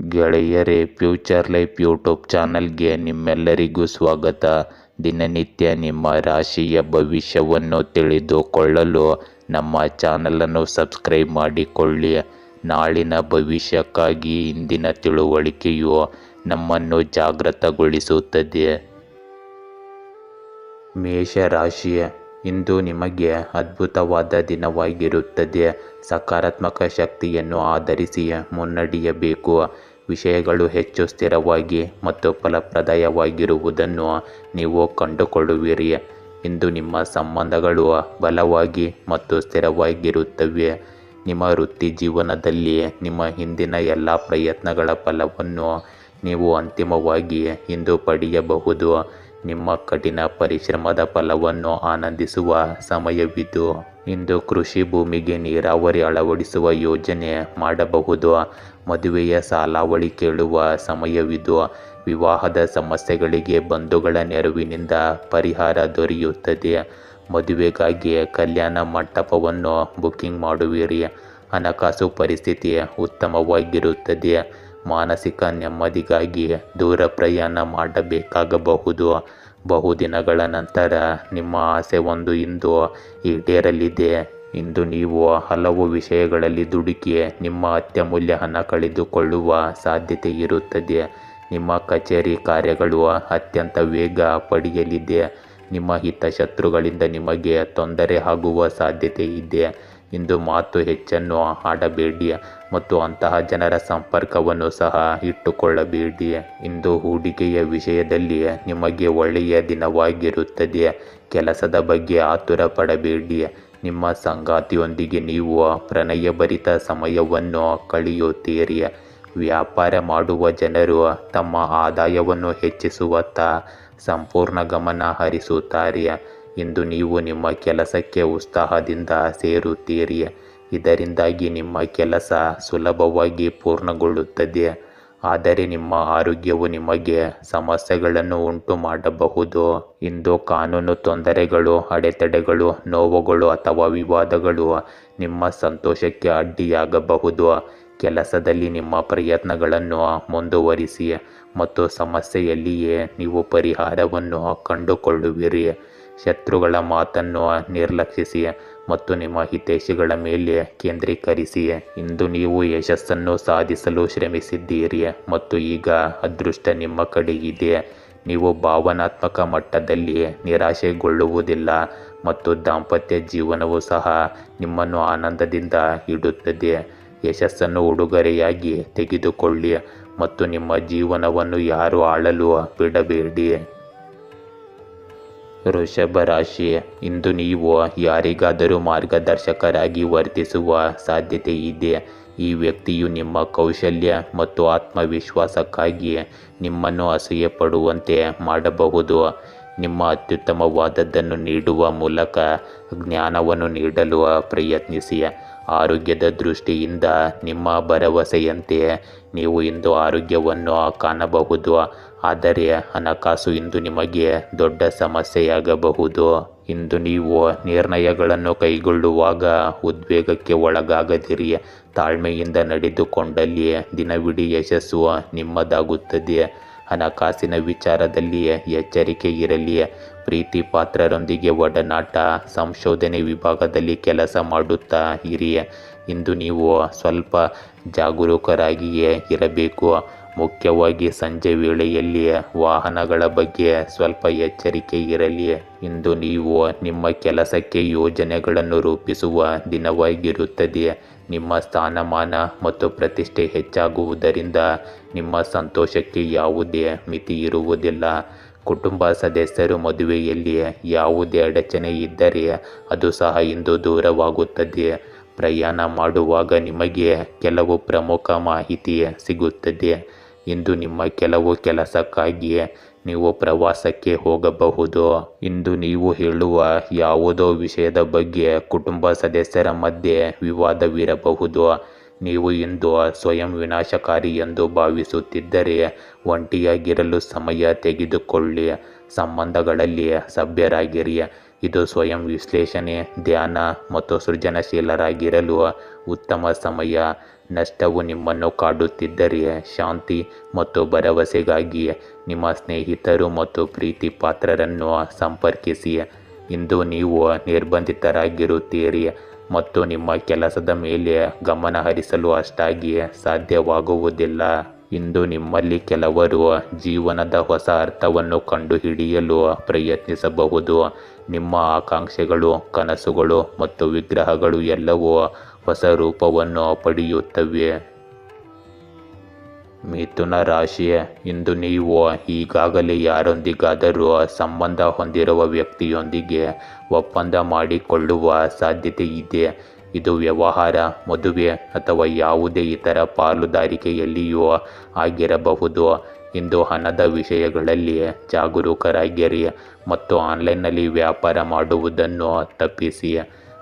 ಗೆಳೆಯರೇ, future life YouTube ಚಾನಲ್ಗೆ ನಿಮ್ಮೆಲ್ಲರಿಗೂ ಸ್ವಾಗತ. ದಿನನಿತ್ಯ ನಿಮ್ಮ ರಾಶಿಯ ಭವಿಷ್ಯವನ್ನು ತಿಳಿದುಕೊಳ್ಳಲು ನಮ್ಮ ಚಾನಲನ್ನು ಸಬ್ಸ್ಕ್ರೈಬ್ ಮಾಡಿಕೊಳ್ಳಿ. ನಾಳಿನ ಭವಿಷ್ಯಕ್ಕಾಗಿ ಇಂದಿನ ತಿಳುವಳಿಕೆಯು ನಮ್ಮನ್ನು ಜಾಗೃತಗೊಳಿಸುತ್ತದೆ. ಮೇಷರಾಶಿ, ಇಂದು ನಿಮಗೆ ಅದ್ಭುತವಾದ ದಿನವಾಗಿರುತ್ತದೆ. ಸಕಾರಾತ್ಮಕ ಶಕ್ತಿಯನ್ನು ಆಧರಿಸಿ ಮುನ್ನಡೆಯಬೇಕು. ವಿಷಯಗಳು ಹೆಚ್ಚು ಸ್ಥಿರವಾಗಿ ಮತ್ತು ಫಲಪ್ರದವಾಗಿರುವುದನ್ನು ನೀವು ಕಂಡುಕೊಳ್ಳುವಿರಿ. ಇಂದು ನಿಮ್ಮ ಸಂಬಂಧಗಳು ಬಲವಾಗಿ ಮತ್ತು ಸ್ಥಿರವಾಗಿರುತ್ತವೆ. ನಿಮ್ಮ ವೃತ್ತಿ ಜೀವನದಲ್ಲಿ ನಿಮ್ಮ ಹಿಂದಿನ ಎಲ್ಲ ಪ್ರಯತ್ನಗಳ ಫಲವನ್ನು ನೀವು ಅಂತಿಮವಾಗಿ ಇಂದು ಪಡೆಯಬಹುದು. ನಿಮ್ಮ ಕಠಿಣ ಪರಿಶ್ರಮದ ಫಲವನ್ನು ಆನಂದಿಸುವ ಸಮಯವಿದು. ಇಂದು ಕೃಷಿ ಭೂಮಿಗೆ ನೀರಾವರಿ ಅಳವಡಿಸುವ ಯೋಜನೆ ಮಾಡಬಹುದು. ಮದುವೆಯ ಸಾಲಾವಳಿ ಕೇಳುವ ಸಮಯವಿದು. ವಿವಾಹದ ಸಮಸ್ಯೆಗಳಿಗೆ ಬಂಧುಗಳ ನೆರವಿನಿಂದ ಪರಿಹಾರ ದೊರೆಯುತ್ತದೆ. ಮದುವೆಗಾಗಿ ಕಲ್ಯಾಣ ಮಂಟಪವನ್ನು ಬುಕಿಂಗ್ ಮಾಡುವಿರಿ. ಹಣಕಾಸು ಪರಿಸ್ಥಿತಿ ಉತ್ತಮವಾಗಿರುತ್ತದೆ. ಮಾನಸಿಕ ನೆಮ್ಮದಿಗಾಗಿ ದೂರ ಪ್ರಯಾಣ ಮಾಡಬೇಕಾಗಬಹುದು. ಬಹುದಿನಗಳ ನಂತರ ನಿಮ್ಮ ಆಸೆ ಒಂದು ಇಂದು ಈಡೇರಲಿದೆ. ಇಂದು ನೀವು ಹಲವು ವಿಷಯಗಳಲ್ಲಿ ದುಡುಕಿ ನಿಮ್ಮ ಅತ್ಯಮೂಲ್ಯ ಹಣ ಕಳೆದುಕೊಳ್ಳುವ ಸಾಧ್ಯತೆ ಇರುತ್ತದೆ. ನಿಮ್ಮ ಕಚೇರಿ ಕಾರ್ಯಗಳು ಅತ್ಯಂತ ವೇಗ ಪಡೆಯಲಿದೆ. ನಿಮ್ಮ ಹಿತಶತ್ರುಗಳಿಂದ ನಿಮಗೆ ತೊಂದರೆ ಆಗುವ ಸಾಧ್ಯತೆ ಇದೆ. ಇಂದು ಮಾತು ಹೆಚ್ಚನ್ನು ಆಡಬೇಡಿ ಮತ್ತು ಅಂತಹ ಜನರ ಸಂಪರ್ಕವನ್ನು ಸಹ ಇಟ್ಟುಕೊಳ್ಳಬೇಡಿ. ಇಂದು ಹೂಡಿಕೆಯ ವಿಷಯದಲ್ಲಿ ನಿಮಗೆ ಒಳ್ಳೆಯ ದಿನವಾಗಿರುತ್ತದೆ. ಕೆಲಸದ ಬಗ್ಗೆ ಆತುರ ಪಡಬೇಡಿ. ನಿಮ್ಮ ಸಂಗಾತಿಯೊಂದಿಗೆ ನೀವು ಪ್ರಣಯಭರಿತ ಸಮಯವನ್ನು ಕಳೆಯುತ್ತೀರಿ. ವ್ಯಾಪಾರ ಮಾಡುವ ಜನರು ತಮ್ಮ ಆದಾಯವನ್ನು ಹೆಚ್ಚಿಸುವತ್ತ ಸಂಪೂರ್ಣ ಗಮನ ಹರಿಸುತ್ತಾರೆ. ಇಂದು ನೀವು ನಿಮ್ಮ ಕೆಲಸಕ್ಕೆ ಉತ್ಸಾಹದಿಂದ ಸೇರುತ್ತೀರಿ. ಇದರಿಂದಾಗಿ ನಿಮ್ಮ ಕೆಲಸ ಸುಲಭವಾಗಿ ಪೂರ್ಣಗೊಳ್ಳುತ್ತದೆ. ಆದರೆ ನಿಮ್ಮ ಆರೋಗ್ಯವು ನಿಮಗೆ ಸಮಸ್ಯೆಗಳನ್ನು ಉಂಟು ಮಾಡಬಹುದು. ಇಂದು ಕಾನೂನು ತೊಂದರೆಗಳು, ಅಡೆತಡೆಗಳು, ನೋವುಗಳು ಅಥವಾ ವಿವಾದಗಳು ನಿಮ್ಮ ಸಂತೋಷಕ್ಕೆ ಅಡ್ಡಿಯಾಗಬಹುದು. ಕೆಲಸದಲ್ಲಿ ನಿಮ್ಮ ಪ್ರಯತ್ನಗಳನ್ನು ಮುಂದುವರಿಸಿ ಮತ್ತು ಸಮಸ್ಯೆಯಲ್ಲಿಯೇ ನೀವು ಪರಿಹಾರವನ್ನು ಕಂಡುಕೊಳ್ಳುವಿರಿ. ಶತ್ರುಗಳ ಮಾತನ್ನು ನಿರ್ಲಕ್ಷಿಸಿ ಮತ್ತು ನಿಮ್ಮ ಹಿತೈಷಿಗಳ ಮೇಲೆ ಕೇಂದ್ರೀಕರಿಸಿ. ಇಂದು ನೀವು ಯಶಸ್ಸನ್ನು ಸಾಧಿಸಲು ಶ್ರಮಿಸಿದ್ದೀರಿ ಮತ್ತು ಈಗ ಅದೃಷ್ಟ ನಿಮ್ಮ ಕಡೆ ಇದೆ. ನೀವು ಭಾವನಾತ್ಮಕ ಮಟ್ಟದಲ್ಲಿ ನಿರಾಶೆಗೊಳ್ಳುವುದಿಲ್ಲ ಮತ್ತು ದಾಂಪತ್ಯ ಜೀವನವೂ ಸಹ ನಿಮ್ಮನ್ನು ಆನಂದದಿಂದ ಇಡುತ್ತದೆ. ಯಶಸ್ಸನ್ನು ಉಡುಗೊರೆಯಾಗಿ ತೆಗೆದುಕೊಳ್ಳಿ ಮತ್ತು ನಿಮ್ಮ ಜೀವನವನ್ನು ಯಾರೂ ಆಳಲು ಬಿಡಬೇಡಿ. ವೃಷಭ ರಾಶಿ, ಇಂದು ನೀವು ಯಾರಿಗಾದರೂ ಮಾರ್ಗದರ್ಶಕರಾಗಿ ವರ್ತಿಸುವ ಸಾಧ್ಯತೆ ಇದೆ. ಈ ವ್ಯಕ್ತಿಯು ನಿಮ್ಮ ಕೌಶಲ್ಯ ಮತ್ತು ಆತ್ಮವಿಶ್ವಾಸಕ್ಕಾಗಿ ನಿಮ್ಮನ್ನು ಅಸೂಯೆ ಪಡುವಂತೆ ಮಾಡಬಹುದು. ನಿಮ್ಮ ಅತ್ಯುತ್ತಮವಾದದ್ದನ್ನು ನೀಡುವ ಮೂಲಕ ಜ್ಞಾನವನ್ನು ನೀಡಲು ಪ್ರಯತ್ನಿಸಿ. ಆರೋಗ್ಯದ ದೃಷ್ಟಿಯಿಂದ ನಿಮ್ಮ ಭರವಸೆಯಂತೆ ನೀವು ಇಂದು ಆರೋಗ್ಯವನ್ನು ಕಾಣಬಹುದು. ಆದರೆ ಹಣಕಾಸು ಇಂದು ನಿಮಗೆ ದೊಡ್ಡ ಸಮಸ್ಯೆಯಾಗಬಹುದು. ಇಂದು ನೀವು ನಿರ್ಣಯಗಳನ್ನು ಕೈಗೊಳ್ಳುವಾಗ ಉದ್ವೇಗಕ್ಕೆ ಒಳಗಾಗದಿರಿ. ತಾಳ್ಮೆಯಿಂದ ನಡೆದುಕೊಂಡಲ್ಲಿ ದಿನವಿಡೀ ಯಶಸ್ಸು ನಿಮ್ಮದಾಗುತ್ತದೆ. ಹಣಕಾಸಿನ ವಿಚಾರದಲ್ಲಿ ಎಚ್ಚರಿಕೆ ಇರಲಿ. ಪ್ರೀತಿ ಪಾತ್ರರೊಂದಿಗೆ ಒಡನಾಟ, ಸಂಶೋಧನೆ ವಿಭಾಗದಲ್ಲಿ ಕೆಲಸ ಮಾಡುತ್ತಾ ಇರಿ. ಇಂದು ನೀವು ಸ್ವಲ್ಪ ಜಾಗರೂಕರಾಗಿಯೇ ಇರಬೇಕು. ಮುಖ್ಯವಾಗಿ ಸಂಜೆ ವೇಳೆಯಲ್ಲಿ ವಾಹನಗಳ ಬಗ್ಗೆ ಸ್ವಲ್ಪ ಎಚ್ಚರಿಕೆ ಇರಲಿ. ಇಂದು ನೀವು ನಿಮ್ಮ ಕೆಲಸಕ್ಕೆ ಯೋಜನೆಗಳನ್ನು ರೂಪಿಸುವ ದಿನವಾಗಿರುತ್ತದೆ. ನಿಮ್ಮ ಸ್ಥಾನಮಾನ ಮತ್ತು ಪ್ರತಿಷ್ಠೆ ಹೆಚ್ಚಾಗುವುದರಿಂದ ನಿಮ್ಮ ಸಂತೋಷಕ್ಕೆ ಯಾವುದೇ ಮಿತಿ ಇರುವುದಿಲ್ಲ. ಕುಟುಂಬ ಸದಸ್ಯರು ಮದುವೆಯಲ್ಲಿ ಯಾವುದೇ ಅಡಚಣೆ ಇದ್ದರೆ ಅದು ಸಹ ಇಂದು ದೂರವಾಗುತ್ತದೆ. ಪ್ರಯಾಣ ಮಾಡುವಾಗ ನಿಮಗೆ ಕೆಲವು ಪ್ರಮುಖ ಮಾಹಿತಿ ಸಿಗುತ್ತದೆ. ಇಂದು ನಿಮ್ಮ ಕೆಲವು ಕೆಲಸಕ್ಕಾಗಿ ನೀವು ಪ್ರವಾಸಕ್ಕೆ ಹೋಗಬಹುದು. ಇಂದು ನೀವು ಹೇಳುವ ಯಾವುದೋ ವಿಷಯದ ಬಗ್ಗೆ ಕುಟುಂಬ ಸದಸ್ಯರ ಮಧ್ಯೆ ವಿವಾದವಿರಬಹುದು. ನೀವು ಇಂದು ಸ್ವಯಂ ವಿನಾಶಕಾರಿ ಎಂದು ಭಾವಿಸುತ್ತಿದ್ದರೆ ಒಂಟಿಯಾಗಿರಲು ಸಮಯ ತೆಗೆದುಕೊಳ್ಳಿ. ಸಂಬಂಧಗಳಲ್ಲಿ ಸಭ್ಯರಾಗಿರಿ. ಇದು ಸ್ವಯಂ ವಿಶ್ಲೇಷಣೆ, ಧ್ಯಾನ ಮತ್ತು ಸೃಜನಶೀಲರಾಗಿರಲು ಉತ್ತಮ ಸಮಯ. ನಷ್ಟವು ನಿಮ್ಮನ್ನು ಕಾಡುತ್ತಿದ್ದರೆ ಶಾಂತಿ ಮತ್ತು ಭರವಸೆಗಾಗಿ ನಿಮ್ಮ ಸ್ನೇಹಿತರು ಮತ್ತು ಪ್ರೀತಿ ಪಾತ್ರರನ್ನು ಸಂಪರ್ಕಿಸಿ. ಇಂದು ನೀವು ನಿರ್ಬಂಧಿತರಾಗಿರುತ್ತೀರಿ ಮತ್ತು ನಿಮ್ಮ ಕೆಲಸದ ಮೇಲೆ ಗಮನ ಹರಿಸಲು ಅಷ್ಟಾಗಿ ಸಾಧ್ಯವಾಗುವುದಿಲ್ಲ. ಇಂದು ನಿಮ್ಮಲ್ಲಿ ಕೆಲವರು ಜೀವನದ ಹೊಸ ಅರ್ಥವನ್ನು ಕಂಡುಹಿಡಿಯಲು ಪ್ರಯತ್ನಿಸಬಹುದು. ನಿಮ್ಮ ಆಕಾಂಕ್ಷೆಗಳು, ಕನಸುಗಳು ಮತ್ತು ವಿಗ್ರಹಗಳು ಎಲ್ಲವೂ ಹೊಸ ರೂಪವನ್ನು ಪಡೆಯುತ್ತವೆ. ಮಿಥುನ ರಾಶಿ, ಇಂದು ನೀವು ಈಗಾಗಲೇ ಯಾರೊಂದಿಗಾದರೂ ಸಂಬಂಧ ಹೊಂದಿರುವ ವ್ಯಕ್ತಿಯೊಂದಿಗೆ ಒಪ್ಪಂದ ಮಾಡಿಕೊಳ್ಳುವ ಸಾಧ್ಯತೆ ಇದೆ. ಇದು ವ್ಯವಹಾರ, ಮದುವೆ ಅಥವಾ ಯಾವುದೇ ಇತರ ಪಾಲುದಾರಿಕೆಯಲ್ಲಿಯೂ ಆಗಿರಬಹುದು. ಇಂದು ಹಣದ ವಿಷಯಗಳಲ್ಲಿ ಜಾಗರೂಕರಾಗಿರಿ ಮತ್ತು ಆನ್ಲೈನ್ನಲ್ಲಿ ವ್ಯಾಪಾರ ಮಾಡುವುದನ್ನು ತಪ್ಪಿಸಿ.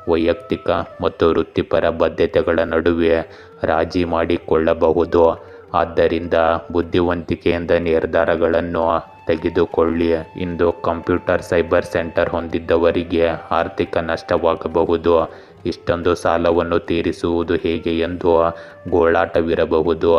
ವೈಯಕ್ತಿಕ ಮತ್ತು ವೃತ್ತಿಪರ ಬದ್ಧತೆಗಳ ನಡುವೆ ರಾಜಿ ಮಾಡಿಕೊಳ್ಳಬಹುದು. ಆದ್ದರಿಂದ ಬುದ್ಧಿವಂತಿಕೆಯಿಂದ ನಿರ್ಧಾರಗಳನ್ನು ತೆಗೆದುಕೊಳ್ಳಿ. ಇಂದು ಕಂಪ್ಯೂಟರ್ ಸೈಬರ್ ಸೆಂಟರ್ ಹೊಂದಿದ್ದವರಿಗೆ ಆರ್ಥಿಕ ನಷ್ಟವಾಗಬಹುದು. ಇಷ್ಟೊಂದು ಸಾಲವನ್ನು ತೀರಿಸುವುದು ಹೇಗೆ ಎಂದು ಗೋಳಾಟವಿರಬಹುದು.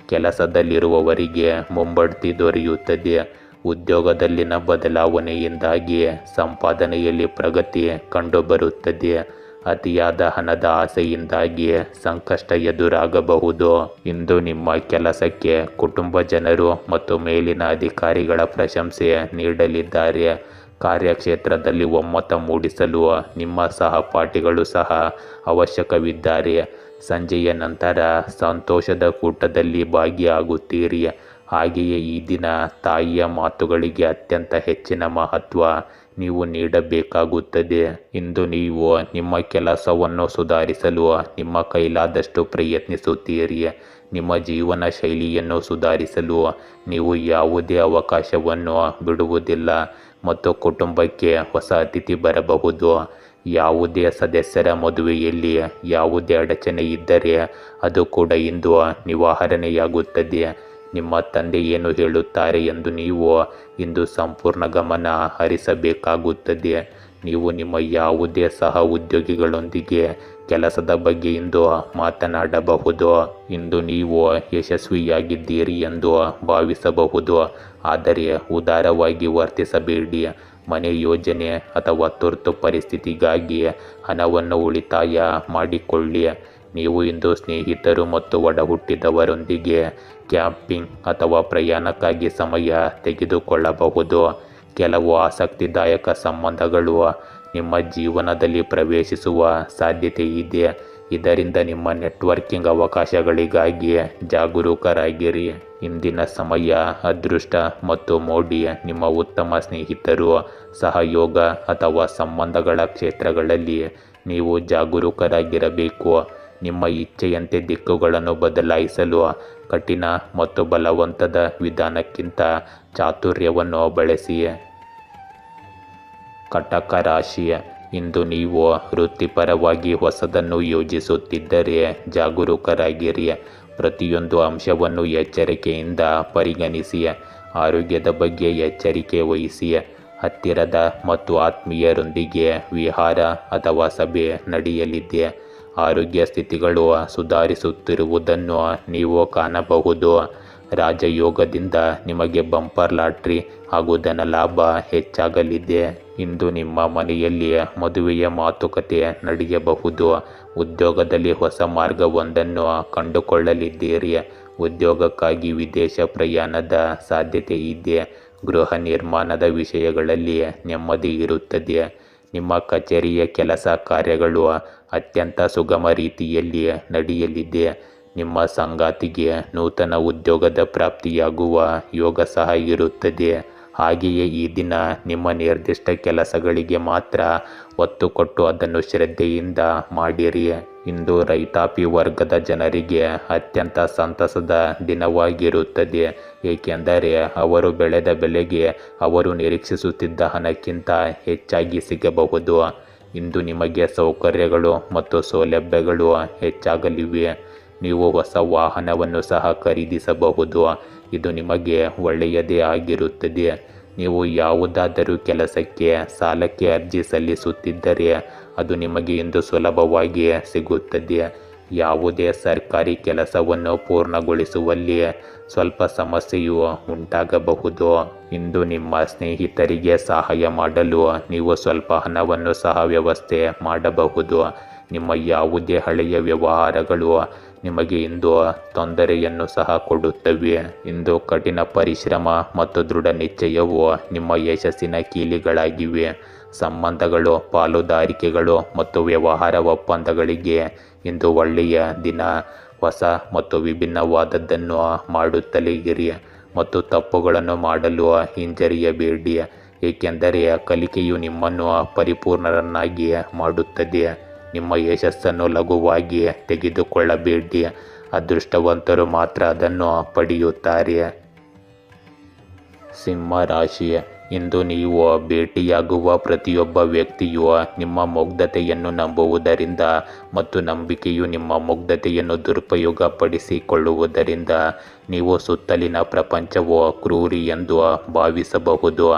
ಕೆಲಸದಲ್ಲಿರುವವರಿಗೆ ಮುಂಬಡ್ತಿ ದೊರೆಯುತ್ತದೆ. ಉದ್ಯೋಗದಲ್ಲಿನ ಬದಲಾವಣೆಯಿಂದಾಗಿ ಸಂಪಾದನೆಯಲ್ಲಿ ಪ್ರಗತಿ ಕಂಡುಬರುತ್ತದೆ. ಅತಿಯಾದ ಹಣದ ಆಸೆಯಿಂದಾಗಿ ಸಂಕಷ್ಟ ಎದುರಾಗಬಹುದು. ಇಂದು ನಿಮ್ಮ ಕೆಲಸಕ್ಕೆ ಕುಟುಂಬ ಜನರು ಮತ್ತು ಮೇಲಿನ ಅಧಿಕಾರಿಗಳ ಪ್ರಶಂಸೆ ನೀಡಲಿದ್ದಾರೆ. ಕಾರ್ಯಕ್ಷೇತ್ರದಲ್ಲಿ ಒಮ್ಮತ ಮೂಡಿಸಲು ನಿಮ್ಮ ಸಹಪಾಠಿಗಳು ಸಹ ಅವಶ್ಯಕವಿದ್ದಾರೆ. ಸಂಜೆಯ ನಂತರ ಸಂತೋಷದ ಕೂಟದಲ್ಲಿ ಭಾಗಿಯಾಗುತ್ತೀರಿ. ಹಾಗೆಯೇ ಈ ದಿನ ತಾಯಿಯ ಮಾತುಗಳಿಗೆ ಅತ್ಯಂತ ಹೆಚ್ಚಿನ ಮಹತ್ವ ನೀವು ನೀಡಬೇಕಾಗುತ್ತದೆ. ಇಂದು ನೀವು ನಿಮ್ಮ ಕೆಲಸವನ್ನು ಸುಧಾರಿಸಲು ನಿಮ್ಮ ಕೈಲಾದಷ್ಟು ಪ್ರಯತ್ನಿಸುತ್ತೀರಿ. ನಿಮ್ಮ ಜೀವನ ಶೈಲಿಯನ್ನು ಸುಧಾರಿಸಲು ನೀವು ಯಾವುದೇ ಅವಕಾಶವನ್ನು ಬಿಡುವುದಿಲ್ಲ ಮತ್ತು ಕುಟುಂಬಕ್ಕೆ ಹೊಸ ಅತಿಥಿ ಬರಬಹುದು. ಯಾವುದೇ ಸದಸ್ಯರ ಮದುವೆಯಲ್ಲಿ ಯಾವುದೇ ಅಡಚಣೆ ಇದ್ದರೆ ಅದು ಕೂಡ ಇಂದು ನಿವಾರಣೆಯಾಗುತ್ತದೆ. ನಿಮ್ಮ ತಂದೆ ಏನು ಹೇಳುತ್ತಾರೆ ಎಂದು ನೀವು ಇಂದು ಸಂಪೂರ್ಣ ಗಮನ ಹರಿಸಬೇಕಾಗುತ್ತದೆ. ನೀವು ನಿಮ್ಮ ಯಾವುದೇ ಸಹ ಉದ್ಯೋಗಿಗಳೊಂದಿಗೆ ಕೆಲಸದ ಬಗ್ಗೆ ಇಂದು ಮಾತನಾಡಬಹುದು. ಇಂದು ನೀವು ಯಶಸ್ವಿಯಾಗಿದ್ದೀರಿ ಎಂದು ಭಾವಿಸಬಹುದು, ಆದರೆ ಉದಾರವಾಗಿ ವರ್ತಿಸಬೇಡಿ. ಮನೆ ಯೋಜನೆ ಅಥವಾ ತುರ್ತು ಪರಿಸ್ಥಿತಿಗಾಗಿ ಹಣವನ್ನು ಉಳಿತಾಯ ಮಾಡಿಕೊಳ್ಳಿ. ನೀವು ಇಂದು ಸ್ನೇಹಿತರು ಮತ್ತು ಒಡಹುಟ್ಟಿದವರೊಂದಿಗೆ ಕ್ಯಾಂಪಿಂಗ್ ಅಥವಾ ಪ್ರಯಾಣಕ್ಕಾಗಿ ಸಮಯ ತೆಗೆದುಕೊಳ್ಳಬಹುದು. ಕೆಲವು ಆಸಕ್ತಿದಾಯಕ ಸಂಬಂಧಗಳು ನಿಮ್ಮ ಜೀವನದಲ್ಲಿ ಪ್ರವೇಶಿಸುವ ಸಾಧ್ಯತೆ ಇದೆ. ಇದರಿಂದ ನಿಮ್ಮ ನೆಟ್ವರ್ಕಿಂಗ್ ಅವಕಾಶಗಳಿಗಾಗಿ ಜಾಗರೂಕರಾಗಿರಿ. ಇಂದಿನ ಸಮಯ ಅದೃಷ್ಟ ಮತ್ತು ಮೋಡಿ ನಿಮ್ಮ ಉತ್ತಮ ಸ್ನೇಹಿತರು, ಸಹಯೋಗ ಅಥವಾ ಸಂಬಂಧಗಳ ಕ್ಷೇತ್ರಗಳಲ್ಲಿ ನೀವು ಜಾಗರೂಕರಾಗಿರಬೇಕು. ನಿಮ್ಮ ಇಚ್ಛೆಯಂತೆ ದಿಕ್ಕುಗಳನ್ನು ಬದಲಾಯಿಸಲು ಕಠಿಣ ಮತ್ತು ಬಲವಂತದ ವಿಧಾನಕ್ಕಿಂತ ಚಾತುರ್ಯವನ್ನು ಬಳಸಿ. ಕಟಕ ರಾಶಿ, ಇಂದು ನೀವು ವೃತ್ತಿಪರವಾಗಿ ಹೊಸದನ್ನು ಯೋಜಿಸುತ್ತಿದ್ದರೆ ಜಾಗರೂಕರಾಗಿರಿ. ಪ್ರತಿಯೊಂದು ಅಂಶವನ್ನು ಎಚ್ಚರಿಕೆಯಿಂದ ಪರಿಗಣಿಸಿ. ಆರೋಗ್ಯದ ಬಗ್ಗೆ ಎಚ್ಚರಿಕೆ ವಹಿಸಿ. ಹತ್ತಿರದ ಮತ್ತು ಆತ್ಮೀಯರೊಂದಿಗೆ ವಿಹಾರ ಅಥವಾ ಸಭೆ ನಡೆಯಲಿದೆ. ಆರೋಗ್ಯ ಸ್ಥಿತಿಗಳು ಸುಧಾರಿಸುತ್ತಿರುವುದನ್ನು ನೀವು ಕಾಣಬಹುದು. ರಾಜಯೋಗದಿಂದ ನಿಮಗೆ ಬಂಪರ್ ಲಾಟ್ರಿ ಹಾಗೂ ಧನಲಾಭ ಹೆಚ್ಚಾಗಲಿದೆ. ಇಂದು ನಿಮ್ಮ ಮನೆಯಲ್ಲಿ ಮದುವೆಯ ಮಾತುಕತೆ ನಡೆಯಬಹುದು. ಉದ್ಯೋಗದಲ್ಲಿ ಹೊಸ ಮಾರ್ಗವೊಂದನ್ನು ಕಂಡುಕೊಳ್ಳಲಿದ್ದೀರಿ. ಉದ್ಯೋಗಕ್ಕಾಗಿ ವಿದೇಶ ಪ್ರಯಾಣದ ಸಾಧ್ಯತೆ ಇದೆ. ಗೃಹ ನಿರ್ಮಾಣದ ವಿಷಯಗಳಲ್ಲಿ ನೆಮ್ಮದಿ ಇರುತ್ತದೆ. ನಿಮ್ಮ ಕಚೇರಿಯ ಕೆಲಸ ಕಾರ್ಯಗಳು ಅತ್ಯಂತ ಸುಗಮ ರೀತಿಯಲ್ಲಿ ನಡೆಯಲಿದೆ. ನಿಮ್ಮ ಸಂಗಾತಿಗೆ ನೂತನ ಉದ್ಯೋಗದ ಪ್ರಾಪ್ತಿಯಾಗುವ ಯೋಗ ಸಹ ಇರುತ್ತದೆ. ಹಾಗೆಯೇ ಈ ದಿನ ನಿಮ್ಮ ನಿರ್ದಿಷ್ಟ ಕೆಲಸಗಳಿಗೆ ಮಾತ್ರ ಒತ್ತು ಕೊಟ್ಟು ಅದನ್ನು ಶ್ರದ್ಧೆಯಿಂದ ಮಾಡಿರಿ. ಇಂದು ರೈತಾಪಿ ವರ್ಗದ ಜನರಿಗೆ ಅತ್ಯಂತ ಸಂತಸದ ದಿನವಾಗಿರುತ್ತದೆ, ಏಕೆಂದರೆ ಅವರು ಬೆಳೆದ ಬೆಲೆಗೆ ಅವರು ನಿರೀಕ್ಷಿಸುತ್ತಿದ್ದ ಹಣಕ್ಕಿಂತ ಹೆಚ್ಚಾಗಿ ಸಿಗಬಹುದು. ಇಂದು ನಿಮಗೆ ಸೌಕರ್ಯಗಳು ಮತ್ತು ಸೌಲಭ್ಯಗಳು ಹೆಚ್ಚಾಗಲಿವೆ. ನೀವು ಹೊಸ ವಾಹನವನ್ನು ಸಹ ಖರೀದಿಸಬಹುದು. ಇದು ನಿಮಗೆ ಒಳ್ಳೆಯದೇ ಆಗಿರುತ್ತದೆ. ನೀವು ಯಾವುದಾದರೂ ಕೆಲಸಕ್ಕೆ ಸಾಲಕ್ಕೆ ಅರ್ಜಿ ಸಲ್ಲಿಸುತ್ತಿದ್ದರೆ ಅದು ನಿಮಗೆ ಇಂದು ಸುಲಭವಾಗಿ ಸಿಗುತ್ತದೆ. ಯಾವುದೇ ಸರ್ಕಾರಿ ಕೆಲಸವನ್ನು ಪೂರ್ಣಗೊಳಿಸುವಲ್ಲಿ ಸ್ವಲ್ಪ ಸಮಸ್ಯೆಯು ಉಂಟಾಗಬಹುದು. ಇಂದು ನಿಮ್ಮ ಸ್ನೇಹಿತರಿಗೆ ಸಹಾಯ ಮಾಡಲು ನೀವು ಸ್ವಲ್ಪ ಹಣವನ್ನು ಸಹ ವ್ಯವಸ್ಥೆ ಮಾಡಬಹುದು. ನಿಮ್ಮ ಯಾವುದೇ ಹಳೆಯ ವ್ಯವಹಾರಗಳು ನಿಮಗೆ ಇಂದು ತೊಂದರೆಯನ್ನು ಸಹ ಕೊಡುತ್ತವೆ. ಇಂದು ಕಠಿಣ ಪರಿಶ್ರಮ ಮತ್ತು ದೃಢ ನಿಶ್ಚಯವು ನಿಮ್ಮ ಯಶಸ್ಸಿನ ಕೀಲಿಗಳಾಗಿವೆ. ಸಂಬಂಧಗಳು, ಪಾಲುದಾರಿಕೆಗಳು ಮತ್ತು ವ್ಯವಹಾರ ಒಪ್ಪಂದಗಳಿಗೆ ಇಂದು ಒಳ್ಳೆಯ ದಿನ. ಹೊಸ ಮತ್ತು ವಿಭಿನ್ನವಾದದ್ದನ್ನು ಮಾಡುತ್ತಲೇ ಇರಿ ಮತ್ತು ತಪ್ಪುಗಳನ್ನು ಮಾಡಲು ಹಿಂಜರಿಯಬೇಡಿ, ಏಕೆಂದರೆ ಕಲಿಕೆಯು ನಿಮ್ಮನ್ನು ಪರಿಪೂರ್ಣರನ್ನಾಗಿ ಮಾಡುತ್ತದೆ. ನಿಮ್ಮ ಯಶಸ್ಸನ್ನು ಲಘುವಾಗಿ ತೆಗೆದುಕೊಳ್ಳಬೇಡಿ, ಅದೃಷ್ಟವಂತರು ಮಾತ್ರ ಅದನ್ನು ಪಡೆಯುತ್ತಾರೆ. ಸಿಂಹ ರಾಶಿ, ಇಂದು ನೀವು ಭೇಟಿಯಾಗುವ ಪ್ರತಿಯೊಬ್ಬ ವ್ಯಕ್ತಿಯು ನಿಮ್ಮ ಮುಗ್ಧತೆಯನ್ನು ನಂಬುವುದರಿಂದ ಮತ್ತು ನಂಬಿಕೆಯು ನಿಮ್ಮ ಮುಗ್ಧತೆಯನ್ನು ದುರುಪಯೋಗಪಡಿಸಿಕೊಳ್ಳುವುದರಿಂದ ನೀವು ಸುತ್ತಲಿನ ಪ್ರಪಂಚವು ಕ್ರೂರಿ ಎಂದು ಭಾವಿಸಬಹುದು.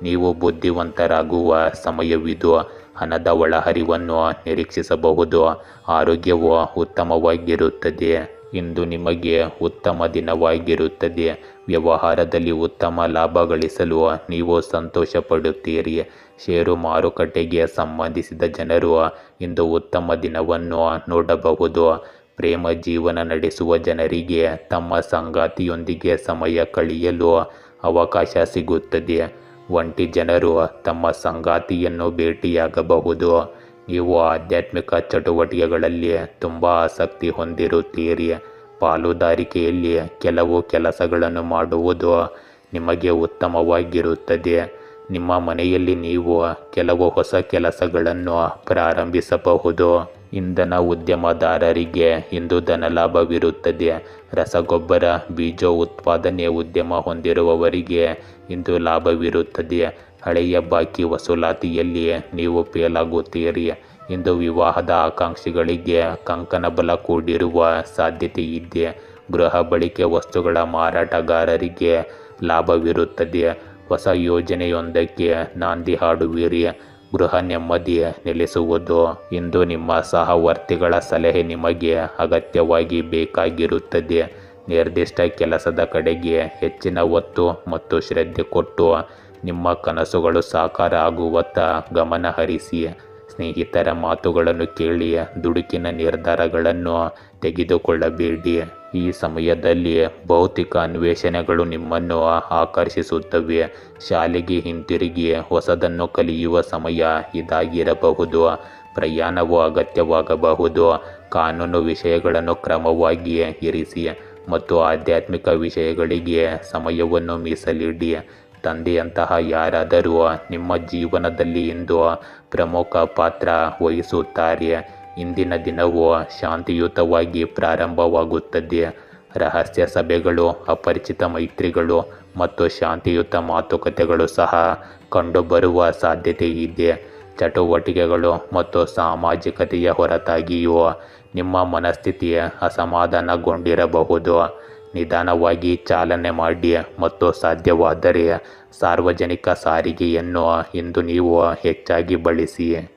ನೀವು ಬುದ್ಧಿವಂತರಾಗುವ ಸಮಯವಿದು. ಹಣದ ಒಳಹರಿವನ್ನು ನಿರೀಕ್ಷಿಸಬಹುದು. ಆರೋಗ್ಯವು ಉತ್ತಮವಾಗಿರುತ್ತದೆ. ಇಂದು ನಿಮಗೆ ಉತ್ತಮ ದಿನವಾಗಿರುತ್ತದೆ. ವ್ಯವಹಾರದಲ್ಲಿ ಉತ್ತಮ ಲಾಭ ಗಳಿಸಲು ನೀವು ಸಂತೋಷ ಪಡುತ್ತೀರಿ. ಷೇರು ಮಾರುಕಟ್ಟೆಗೆ ಸಂಬಂಧಿಸಿದ ಜನರು ಇಂದು ಉತ್ತಮ ದಿನವನ್ನು ನೋಡಬಹುದು. ಪ್ರೇಮ ಜೀವನ ನಡೆಸುವ ಜನರಿಗೆ ತಮ್ಮ ಸಂಗಾತಿಯೊಂದಿಗೆ ಸಮಯ ಕಳೆಯಲು ಅವಕಾಶ ಸಿಗುತ್ತದೆ. ಒಂಟಿ ಜನರು ತಮ್ಮ ಸಂಗಾತಿಯನ್ನು ಭೇಟಿಯಾಗಬಹುದು. ನೀವು ಆಧ್ಯಾತ್ಮಿಕ ಚಟುವಟಿಕೆಗಳಲ್ಲಿ ತುಂಬ ಆಸಕ್ತಿ ಹೊಂದಿರುತ್ತೀರಿ. ಪಾಲುದಾರಿಕೆಯಲ್ಲಿ ಕೆಲವು ಕೆಲಸಗಳನ್ನು ಮಾಡುವುದು ನಿಮಗೆ ಉತ್ತಮವಾಗಿರುತ್ತದೆ. ನಿಮ್ಮ ಮನೆಯಲ್ಲಿ ನೀವು ಕೆಲವು ಹೊಸ ಕೆಲಸಗಳನ್ನು ಪ್ರಾರಂಭಿಸಬಹುದು. ಇಂಧನ ಉದ್ಯಮದಾರರಿಗೆ ಇಂದು ಧನಲಾಭವಿರುತ್ತದೆ. ರಸಗೊಬ್ಬರ, ಬೀಜ ಉತ್ಪಾದನೆ ಉದ್ಯಮ ಹೊಂದಿರುವವರಿಗೆ ಇಂದು ಲಾಭವಿರುತ್ತದೆ. ಹಳೆಯ ಬಾಕಿ ವಸೂಲಾತಿಯಲ್ಲಿ ನೀವು ಫೇಲಾಗುತ್ತೀರಿ. ಇಂದು ವಿವಾಹದ ಆಕಾಂಕ್ಷಿಗಳಿಗೆ ಕಂಕಣ ಬಲ ಕೂಡಿರುವ ಸಾಧ್ಯತೆ ಇದೆ. ಗೃಹ ಬಳಕೆ ವಸ್ತುಗಳ ಮಾರಾಟಗಾರರಿಗೆ ಲಾಭವಿರುತ್ತದೆ. ಹೊಸ ಯೋಜನೆಯೊಂದಕ್ಕೆ ನಾಂದಿ ಹಾಡುವಿರಿ. ಗೃಹ ನೆಮ್ಮದಿ ನೆಲೆಸುವುದು. ಇಂದು ನಿಮ್ಮ ಸಹವರ್ತಿಗಳ ಸಲಹೆ ನಿಮಗೆ ಅಗತ್ಯವಾಗಿ ಬೇಕಾಗಿರುತ್ತದೆ. ನಿರ್ದಿಷ್ಟ ಕೆಲಸದ ಕಡೆಗೆ ಹೆಚ್ಚಿನ ಒತ್ತು ಮತ್ತು ಶ್ರದ್ಧೆ ಕೊಟ್ಟು ನಿಮ್ಮ ಕನಸುಗಳು ಸಾಕಾರ ಆಗುವತ್ತ ಗಮನ ಹರಿಸಿ. ಸ್ನೇಹಿತರ ಮಾತುಗಳನ್ನು ಕೇಳಿ ದುಡುಕಿನ ನಿರ್ಧಾರಗಳನ್ನು ತೆಗೆದುಕೊಳ್ಳಬೇಡಿ. ಈ ಸಮಯದಲ್ಲಿ ಭೌತಿಕ ಅನ್ವೇಷಣೆಗಳು ನಿಮ್ಮನ್ನು ಆಕರ್ಷಿಸುತ್ತವೆ. ಶಾಲೆಗೆ ಹಿಂತಿರುಗಿ ಹೊಸದನ್ನು ಕಲಿಯುವ ಸಮಯ ಇದಾಗಿರಬಹುದು. ಪ್ರಯಾಣವು ಅಗತ್ಯವಾಗಬಹುದು. ಕಾನೂನು ವಿಷಯಗಳನ್ನು ಕ್ರಮವಾಗಿ ಇರಿಸಿ ಮತ್ತು ಆಧ್ಯಾತ್ಮಿಕ ವಿಷಯಗಳಿಗೆ ಸಮಯವನ್ನು ಮೀಸಲಿಡಿ. ತಂದೆಯಂತಹ ಯಾರಾದರೂ ನಿಮ್ಮ ಜೀವನದಲ್ಲಿ ಇಂದು ಪ್ರಮುಖ ಪಾತ್ರ ವಹಿಸುತ್ತಾರೆ. ಇಂದಿನ ದಿನವು ಶಾಂತಿಯುತವಾಗಿ ಪ್ರಾರಂಭವಾಗುತ್ತದೆ. ರಹಸ್ಯ ಸಭೆಗಳು, ಅಪರಿಚಿತ ಮೈತ್ರಿಗಳು ಮತ್ತು ಶಾಂತಿಯುತ ಮಾತುಕತೆಗಳು ಸಹ ಕಂಡುಬರುವ ಸಾಧ್ಯತೆ ಇದೆ. ಚಟುವಟಿಕೆಗಳು ಮತ್ತು ಸಾಮಾಜಿಕತೆಯ ಹೊರತಾಗಿಯೂ ನಿಮ್ಮ ಮನಸ್ಥಿತಿ ಅಸಮಾಧಾನಗೊಂಡಿರಬಹುದು. ನಿಧಾನವಾಗಿ ಚಾಲನೆ ಮಾಡಿ ಮತ್ತು ಸಾಧ್ಯವಾದರೆ ಸಾರ್ವಜನಿಕ ಸಾರಿಗೆಯನ್ನು ಇಂದು ನೀವು ಹೆಚ್ಚಾಗಿ ಬಳಸಿ.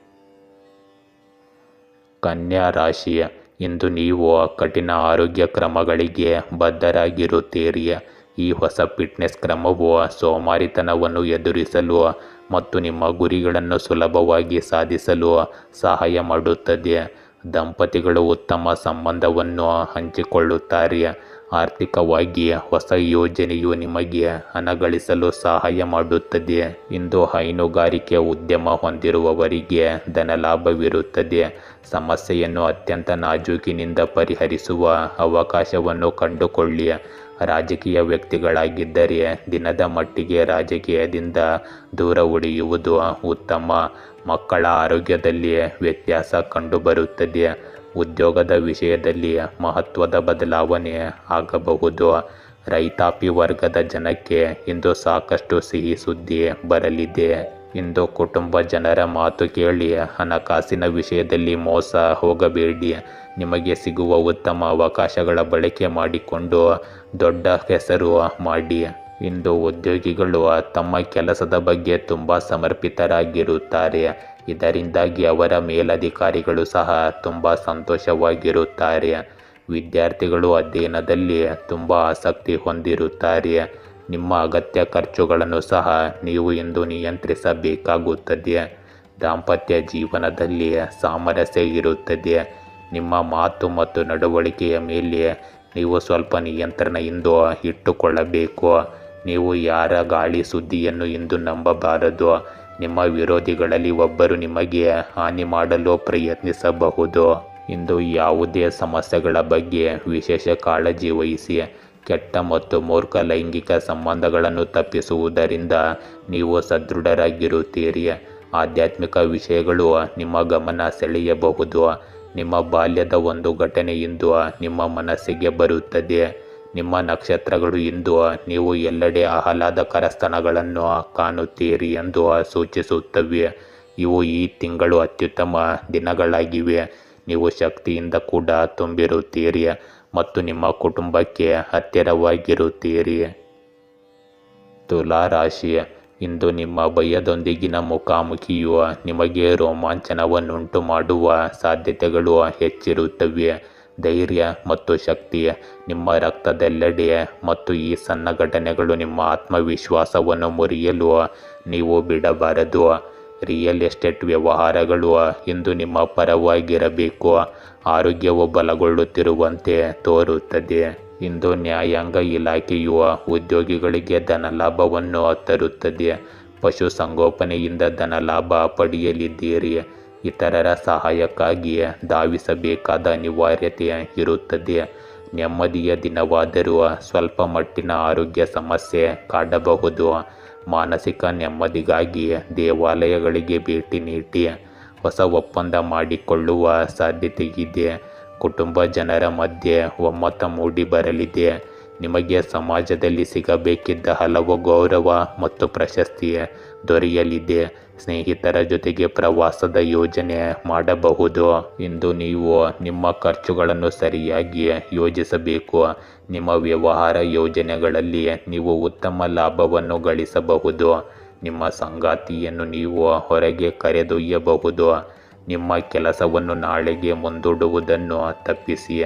ಕನ್ಯಾ ರಾಶಿ, ಇಂದು ನೀವು ಕಠಿಣ ಆರೋಗ್ಯ ಕ್ರಮಗಳಿಗೆ ಬದ್ಧರಾಗಿರುತ್ತೀರಿ. ಈ ಹೊಸ ಫಿಟ್ನೆಸ್ ಕ್ರಮವು ಸೋಮಾರಿತನವನ್ನು ಎದುರಿಸಲು ಮತ್ತು ನಿಮ್ಮ ಗುರಿಗಳನ್ನು ಸುಲಭವಾಗಿ ಸಾಧಿಸಲು ಸಹಾಯ ಮಾಡುತ್ತದೆ. ದಂಪತಿಗಳು ಉತ್ತಮ ಸಂಬಂಧವನ್ನು ಹಂಚಿಕೊಳ್ಳುತ್ತಾರೆ. ಆರ್ಥಿಕವಾಗಿ ಹೊಸ ಯೋಜನೆಯು ನಿಮಗೆ ಹಣ ಗಳಿಸಲು ಸಹಾಯ ಮಾಡುತ್ತದೆ. ಇಂದು ಹೈನುಗಾರಿಕೆ ಉದ್ಯಮ ಹೊಂದಿರುವವರಿಗೆ ಧನಲಾಭವಿರುತ್ತದೆ. ಸಮಸ್ಯೆಯನ್ನು ಅತ್ಯಂತ ನಾಜೂಕಿನಿಂದ ಪರಿಹರಿಸುವ ಅವಕಾಶವನ್ನು ಕಂಡುಕೊಳ್ಳಿ. ರಾಜಕೀಯ ವ್ಯಕ್ತಿಗಳಾಗಿದ್ದರೆ ದಿನದ ಮಟ್ಟಿಗೆ ರಾಜಕೀಯದಿಂದ ದೂರ ಉಳಿಯುವುದು ಉತ್ತಮ. ಮಕ್ಕಳ ಆರೋಗ್ಯದಲ್ಲಿ ವ್ಯತ್ಯಾಸ ಕಂಡುಬರುತ್ತದೆ. ಉದ್ಯೋಗದ ವಿಷಯದಲ್ಲಿ ಮಹತ್ವದ ಬದಲಾವಣೆ ಆಗಬಹುದು. ರೈತಾಪಿ ವರ್ಗದ ಜನಕ್ಕೆ ಇಂದು ಸಾಕಷ್ಟು ಸಿಹಿ ಸುದ್ದಿ ಬರಲಿದೆ. ಇಂದು ಕುಟುಂಬ ಜನರ ಮಾತು ಕೇಳಿ ಹಣಕಾಸಿನ ವಿಷಯದಲ್ಲಿ ಮೋಸ ಹೋಗಬೇಡಿ. ನಿಮಗೆ ಸಿಗುವ ಉತ್ತಮ ಅವಕಾಶಗಳ ಬಳಕೆ ಮಾಡಿಕೊಂಡು ದೊಡ್ಡ ಹೆಸರು ಮಾಡಿ. ಇಂದು ಉದ್ಯೋಗಿಗಳು ತಮ್ಮ ಕೆಲಸದ ಬಗ್ಗೆ ತುಂಬ ಸಮರ್ಪಿತರಾಗಿರುತ್ತಾರೆ. ಇದರಿಂದಾಗಿ ಅವರ ಮೇಲಧಿಕಾರಿಗಳು ಸಹ ತುಂಬ ಸಂತೋಷವಾಗಿರುತ್ತಾರೆ. ವಿದ್ಯಾರ್ಥಿಗಳು ಅಧ್ಯಯನದಲ್ಲಿ ತುಂಬ ಆಸಕ್ತಿ ಹೊಂದಿರುತ್ತಾರೆ. ನಿಮ್ಮ ಅಗತ್ಯ ಖರ್ಚುಗಳನ್ನು ಸಹ ನೀವು ಇಂದು ನಿಯಂತ್ರಿಸಬೇಕಾಗುತ್ತದೆ. ದಾಂಪತ್ಯ ಜೀವನದಲ್ಲಿ ಸಾಮರಸ್ಯ ಇರುತ್ತದೆ. ನಿಮ್ಮ ಮಾತು ಮತ್ತು ನಡವಳಿಕೆಯ ಮೇಲೆ ನೀವು ಸ್ವಲ್ಪ ನಿಯಂತ್ರಣ ಇಂದು ಇಟ್ಟುಕೊಳ್ಳಬೇಕು. ನೀವು ಯಾರ ಗಾಳಿ ಸುದ್ದಿಯನ್ನು ಇಂದು ನಂಬಬಾರದು. ನಿಮ್ಮ ವಿರೋಧಿಗಳಲ್ಲಿ ಒಬ್ಬರು ನಿಮಗೆ ಹಾನಿ ಮಾಡಲು ಪ್ರಯತ್ನಿಸಬಹುದು. ಇಂದು ಯಾವುದೇ ಸಮಸ್ಯೆಗಳ ಬಗ್ಗೆ ವಿಶೇಷ ಕಾಳಜಿ ವಹಿಸಿ. ಕೆಟ್ಟ ಮತ್ತು ಮೂರ್ಖ ಲೈಂಗಿಕ ಸಂಬಂಧಗಳನ್ನು ತಪ್ಪಿಸುವುದರಿಂದ ನೀವು ಸದೃಢರಾಗಿರುತ್ತೀರಿ. ಆಧ್ಯಾತ್ಮಿಕ ವಿಷಯಗಳು ನಿಮ್ಮ ಗಮನ ಸೆಳೆಯಬಹುದು. ನಿಮ್ಮ ಬಾಲ್ಯದ ಒಂದು ಘಟನೆ ಇಂದು ನಿಮ್ಮ ಮನಸ್ಸಿಗೆ ಬರುತ್ತದೆ. ನಿಮ್ಮ ನಕ್ಷತ್ರಗಳು ಇಂದು ನೀವು ಎಲ್ಲೆಡೆ ಆಹ್ಲಾದಕರ ಸ್ತನಗಳನ್ನು ಕಾಣುತ್ತೀರಿ ಎಂದು ಸೂಚಿಸುತ್ತವೆ. ಇವು ಈ ತಿಂಗಳು ಅತ್ಯುತ್ತಮ ದಿನಗಳಾಗಿವೆ. ನೀವು ಶಕ್ತಿಯಿಂದ ಕೂಡ ತುಂಬಿರುತ್ತೀರಿ ಮತ್ತು ನಿಮ್ಮ ಕುಟುಂಬಕ್ಕೆ ಹತ್ತಿರವಾಗಿರುತ್ತೀರಿ. ತುಲಾ ರಾಶಿ, ಇಂದು ನಿಮ್ಮ ಭಯದೊಂದಿಗಿನ ಮುಖಾಮುಖಿಯು ನಿಮಗೆ ರೋಮಾಂಚನವನ್ನುಂಟು ಮಾಡುವ ಸಾಧ್ಯತೆಗಳು ಹೆಚ್ಚಿರುತ್ತವೆ. ಧೈರ್ಯ ಮತ್ತು ಶಕ್ತಿ ನಿಮ್ಮ ರಕ್ತದೆಲ್ಲೆಡೆ ಮತ್ತು ಈ ಸಣ್ಣ ಘಟನೆಗಳು ನಿಮ್ಮ ಆತ್ಮವಿಶ್ವಾಸವನ್ನು ಮುರಿಯಲು ನೀವು ಬಿಡಬಾರದು. ರಿಯಲ್ ಎಸ್ಟೇಟ್ ವ್ಯವಹಾರಗಳು ಇಂದು ನಿಮ್ಮ ಪರವಾಗಿರಬೇಕು. ಆರೋಗ್ಯವು ಬಲಗೊಳ್ಳುತ್ತಿರುವಂತೆ ತೋರುತ್ತದೆ. ಇಂದು ನ್ಯಾಯಾಂಗ ಇಲಾಖೆಯು ಉದ್ಯೋಗಿಗಳಿಗೆ ಧನಲಾಭವನ್ನು ತರುತ್ತದೆ. ಪಶುಸಂಗೋಪನೆಯಿಂದ ಧನಲಾಭ ಪಡೆಯಲಿದ್ದೀರಿ. ಇತರರ ಸಹಾಯಕ್ಕಾಗಿ ಧಾವಿಸಬೇಕಾದ ಅನಿವಾರ್ಯತೆ ಇರುತ್ತದೆ. ನೆಮ್ಮದಿಯ ದಿನವಾದರೂ ಸ್ವಲ್ಪ ಮಟ್ಟಿನ ಆರೋಗ್ಯ ಸಮಸ್ಯೆ ಕಾಡಬಹುದು. ಮಾನಸಿಕ ನೆಮ್ಮದಿಗಾಗಿ ದೇವಾಲಯಗಳಿಗೆ ಭೇಟಿ ನೀಡಿ. ಹೊಸ ಒಪ್ಪಂದ ಮಾಡಿಕೊಳ್ಳುವ ಸಾಧ್ಯತೆಯಿದೆ. ಕುಟುಂಬ ಜನರ ಮಧ್ಯೆ ಒಮ್ಮತ ಮೂಡಿ ಬರಲಿದೆ. ನಿಮಗೆ ಸಮಾಜದಲ್ಲಿ ಸಿಗಬೇಕಿದ್ದ ಹಲವು ಗೌರವ ಮತ್ತು ಪ್ರಶಸ್ತಿ ದೊರೆಯಲಿದೆ. ಸ್ನೇಹಿತರ ಜೊತೆಗೆ ಪ್ರವಾಸದ ಯೋಜನೆ ಮಾಡಬಹುದು. ಇಂದು ನೀವು ನಿಮ್ಮ ಖರ್ಚುಗಳನ್ನು ಸರಿಯಾಗಿ ಯೋಜಿಸಬೇಕು. ನಿಮ್ಮ ವ್ಯವಹಾರ ಯೋಜನೆಗಳಲ್ಲಿ ನೀವು ಉತ್ತಮ ಲಾಭವನ್ನು ಗಳಿಸಬಹುದು. ನಿಮ್ಮ ಸಂಗಾತಿಯನ್ನು ನೀವು ಹೊರಗೆ ಕರೆದೊಯ್ಯಬಹುದು. ನಿಮ್ಮ ಕೆಲಸವನ್ನು ನಾಳೆಗೆ ಮುಂದೂಡುವುದನ್ನು ತಪ್ಪಿಸಿ.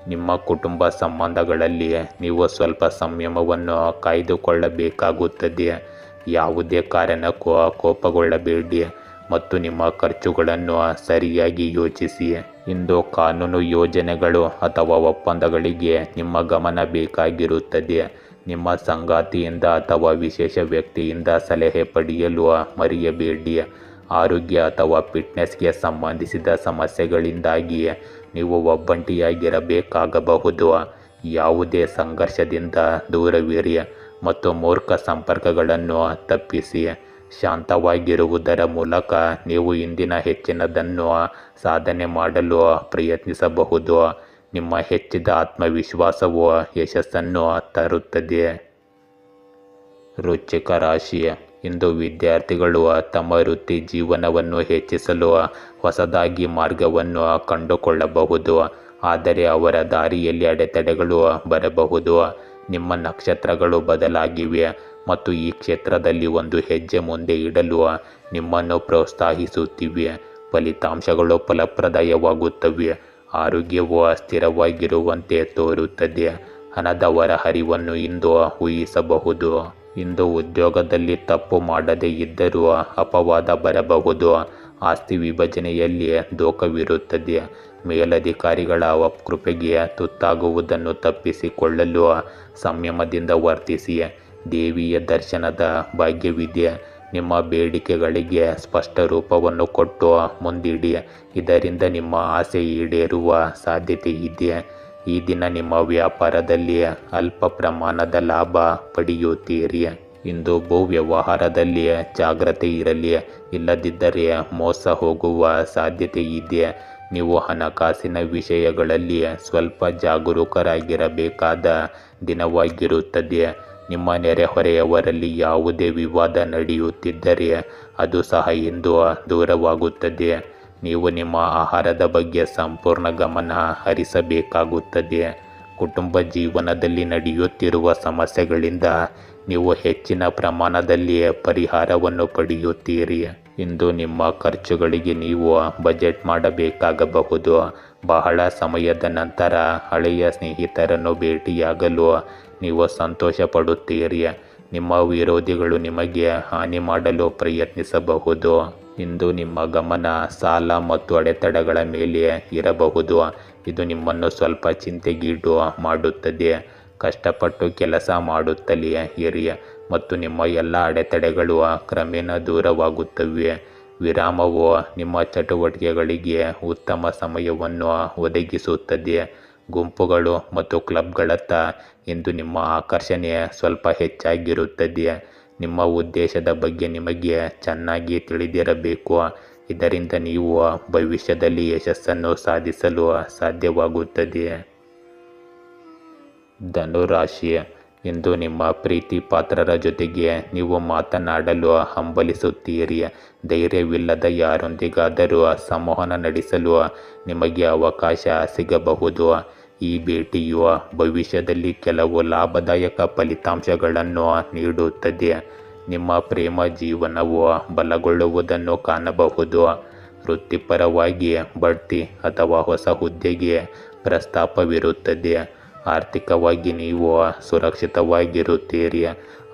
ನಿಮ್ಮ ಕುಟುಂಬ ಸಂಬಂಧಗಳಲ್ಲಿ ನೀವು ಸ್ವಲ್ಪ ಸಂಯಮವನ್ನು ಕಾಯ್ದುಕೊಳ್ಳಬೇಕಾಗುತ್ತದೆ. ಯಾವುದೇ ಕಾರಣಕ್ಕೂ ಕೋಪಗೊಳ್ಳಬೇಡಿ ಮತ್ತು ನಿಮ್ಮ ಖರ್ಚುಗಳನ್ನು ಸರಿಯಾಗಿ ಯೋಚಿಸಿ. ಇಂದು ಕಾನೂನು ಯೋಜನೆಗಳು ಅಥವಾ ಒಪ್ಪಂದಗಳಿಗೆ ನಿಮ್ಮ ಗಮನ ಬೇಕಾಗಿರುತ್ತದೆ. ನಿಮ್ಮ ಸಂಗಾತಿಯಿಂದ ಅಥವಾ ವಿಶೇಷ ವ್ಯಕ್ತಿಯಿಂದ ಸಲಹೆ ಪಡೆಯಲು ಮರೆಯಬೇಡಿ. ಆರೋಗ್ಯ ಅಥವಾ ಫಿಟ್ನೆಸ್ಗೆ ಸಂಬಂಧಿಸಿದ ಸಮಸ್ಯೆಗಳಿಂದಾಗಿ ನೀವು ಒಬ್ಬಂಟಿಯಾಗಿರಬೇಕಾಗಬಹುದು. ಯಾವುದೇ ಸಂಘರ್ಷದಿಂದ ದೂರವಿರಿ ಮತ್ತು ಮೂರ್ಖ ಸಂಪರ್ಕಗಳನ್ನು ತಪ್ಪಿಸಿ. ಶಾಂತವಾಗಿರುವುದರ ಮೂಲಕ ನೀವು ಇಂದಿನ ಹೆಚ್ಚಿನದನ್ನು ಸಾಧನೆ ಮಾಡಲು ಪ್ರಯತ್ನಿಸಬಹುದು. ನಿಮ್ಮ ಹೆಚ್ಚಿದ ಆತ್ಮವಿಶ್ವಾಸವು ಯಶಸ್ಸನ್ನು ತರುತ್ತದೆ. ವೃಶ್ಚಿಕ ರಾಶಿ, ಇಂದು ವಿದ್ಯಾರ್ಥಿಗಳು ತಮ್ಮ ವೃತ್ತಿ ಜೀವನವನ್ನು ಹೆಚ್ಚಿಸಲು ಹೊಸದಾಗಿ ಮಾರ್ಗವನ್ನು ಕಂಡುಕೊಳ್ಳಬಹುದು. ಆದರೆ ಅವರ ದಾರಿಯಲ್ಲಿ ಅಡೆತಡೆಗಳು ಬರಬಹುದು. ನಿಮ್ಮ ನಕ್ಷತ್ರಗಳು ಬದಲಾಗಿವೆ ಮತ್ತು ಈ ಕ್ಷೇತ್ರದಲ್ಲಿ ಒಂದು ಹೆಜ್ಜೆ ಮುಂದೆ ಇಡಲು ನಿಮ್ಮನ್ನು ಪ್ರೋತ್ಸಾಹಿಸುತ್ತಿವೆ. ಫಲಿತಾಂಶಗಳು ಫಲಪ್ರದವಾಗುತ್ತವೆ. ಆರೋಗ್ಯವು ಸ್ಥಿರವಾಗಿರುವಂತೆ ತೋರುತ್ತದೆ. ಹಣದ ಹೊರಹರಿವನ್ನು ಇಂದು ಊಹಿಸಬಹುದು. ಇಂದು ಉದ್ಯೋಗದಲ್ಲಿ ತಪ್ಪು ಮಾಡದೇ ಇದ್ದರೂ ಅಪವಾದ ಬರಬಹುದು. ಆಸ್ತಿ ವಿಭಜನೆಯಲ್ಲಿ ದೋಷವಿರುತ್ತದೆ. ಮೇಲಧಿಕಾರಿಗಳ ಅಪಕೃಪೆಗೆ ತುತ್ತಾಗುವುದನ್ನು ತಪ್ಪಿಸಿಕೊಳ್ಳಲು ಸಂಯಮದಿಂದ ವರ್ತಿಸಿ. ದೇವಿಯ ದರ್ಶನದ ಭಾಗ್ಯವಿದೆ. ನಿಮ್ಮ ಬೇಡಿಕೆಗಳಿಗೆ ಸ್ಪಷ್ಟ ರೂಪವನ್ನು ಕೊಟ್ಟು ಮುಂದಿಡಿ. ಇದರಿಂದ ನಿಮ್ಮ ಆಸೆ ಈಡೇರುವ ಸಾಧ್ಯತೆ ಇದೆ. ಈ ದಿನ ನಿಮ್ಮ ವ್ಯಾಪಾರದಲ್ಲಿ ಅಲ್ಪ ಪ್ರಮಾಣದ ಲಾಭ ಪಡೆಯುತ್ತೀರಿ. ಇಂದು ಭೂ ವ್ಯವಹಾರದಲ್ಲಿ ಜಾಗ್ರತೆ ಇರಲಿ, ಇಲ್ಲದಿದ್ದರೆ ಮೋಸ ಹೋಗುವ ಸಾಧ್ಯತೆ ಇದೆ. ನೀವು ಹಣಕಾಸಿನ ವಿಷಯಗಳಲ್ಲಿ ಸ್ವಲ್ಪ ಜಾಗರೂಕರಾಗಿರಬೇಕಾದ ದಿನವಾಗಿರುತ್ತದೆ. ನಿಮ್ಮ ನೆರೆಹೊರೆಯವರಲ್ಲಿ ಯಾವುದೇ ವಿವಾದ ನಡೆಯುತ್ತಿದ್ದರೆ ಅದು ಸಹ ಇಂದು ದೂರವಾಗುತ್ತದೆ. ನೀವು ನಿಮ್ಮ ಆಹಾರದ ಬಗ್ಗೆ ಸಂಪೂರ್ಣ ಗಮನ ಹರಿಸಬೇಕಾಗುತ್ತದೆ. ಕುಟುಂಬ ಜೀವನದಲ್ಲಿ ನಡೆಯುತ್ತಿರುವ ಸಮಸ್ಯೆಗಳಿಂದ ನೀವು ಹೆಚ್ಚಿನ ಪ್ರಮಾಣದಲ್ಲಿ ಪರಿಹಾರವನ್ನು ಪಡೆಯುತ್ತೀರಿ. ಇಂದು ನಿಮ್ಮ ಖರ್ಚುಗಳಿಗೆ ನೀವು ಬಜೆಟ್ ಮಾಡಬೇಕಾಗಬಹುದು. ಬಹಳ ಸಮಯದ ನಂತರ ಹಳೆಯ ಸ್ನೇಹಿತರನ್ನು ಭೇಟಿಯಾಗಲು ನೀವು ಸಂತೋಷ ಪಡುತ್ತೀರಿ. ನಿಮ್ಮ ವಿರೋಧಿಗಳು ನಿಮಗೆ ಹಾನಿ ಮಾಡಲು ಪ್ರಯತ್ನಿಸಬಹುದು. ಇಂದು ನಿಮ್ಮ ಗಮನ ಸಾಲ ಮತ್ತು ಅಡೆತಡೆಗಳ ಮೇಲೆ ಇರಬಹುದು. ಇದು ನಿಮ್ಮನ್ನು ಸ್ವಲ್ಪ ಚಿಂತೆಗೀಡು ಮಾಡುತ್ತದೆ. ಕಷ್ಟಪಟ್ಟು ಕೆಲಸ ಮಾಡುತ್ತಲೇ ಇರಿ ಮತ್ತು ನಿಮ್ಮ ಎಲ್ಲ ಅಡೆತಡೆಗಳು ಕ್ರಮೇಣ ದೂರವಾಗುತ್ತವೆ. ವಿರಾಮವು ನಿಮ್ಮ ಚಟುವಟಿಕೆಗಳಿಗೆ ಉತ್ತಮ ಸಮಯವನ್ನು ಒದಗಿಸುತ್ತದೆ. ಗುಂಪುಗಳು ಮತ್ತು ಕ್ಲಬ್ಗಳತ್ತ ಇಂದು ನಿಮ್ಮ ಆಕರ್ಷಣೆ ಸ್ವಲ್ಪ ಹೆಚ್ಚಾಗಿರುತ್ತದೆ. ನಿಮ್ಮ ಉದ್ದೇಶದ ಬಗ್ಗೆ ನಿಮಗೆ ಚೆನ್ನಾಗಿ ತಿಳಿದಿರಬೇಕು. ಇದರಿಂದ ನೀವು ಭವಿಷ್ಯದಲ್ಲಿ ಯಶಸ್ಸನ್ನು ಸಾಧಿಸಲು ಸಾಧ್ಯವಾಗುತ್ತದೆ. ಧನುರಾಶಿ, ಇಂದು ನಿಮ್ಮ ಪ್ರೀತಿ ಪಾತ್ರರ ಜೊತೆಗೆ ನೀವು ಮಾತನಾಡಲು ಹಂಬಲಿಸುತ್ತೀರಿ. ಧೈರ್ಯವಿಲ್ಲದ ಯಾರೊಂದಿಗಾದರೂ ಸಂವಹನ ನಡೆಸಲು ನಿಮಗೆ ಅವಕಾಶ ಸಿಗಬಹುದು. ಈ ಭೇಟಿಯು ಭವಿಷ್ಯದಲ್ಲಿ ಕೆಲವು ಲಾಭದಾಯಕ ಫಲಿತಾಂಶಗಳನ್ನು ನೀಡುತ್ತದೆ. ನಿಮ್ಮ ಪ್ರೇಮ ಜೀವನವು ಬಲಗೊಳ್ಳುವುದನ್ನು ಕಾಣಬಹುದು. ವೃತ್ತಿಪರವಾಗಿ ಬಡ್ತಿ ಅಥವಾ ಹೊಸ ಹುದ್ದೆಗೆ ಪ್ರಸ್ತಾಪವಿರುತ್ತದೆ. ಆರ್ಥಿಕವಾಗಿ ನೀವು ಸುರಕ್ಷಿತವಾಗಿರುತ್ತೀರಿ.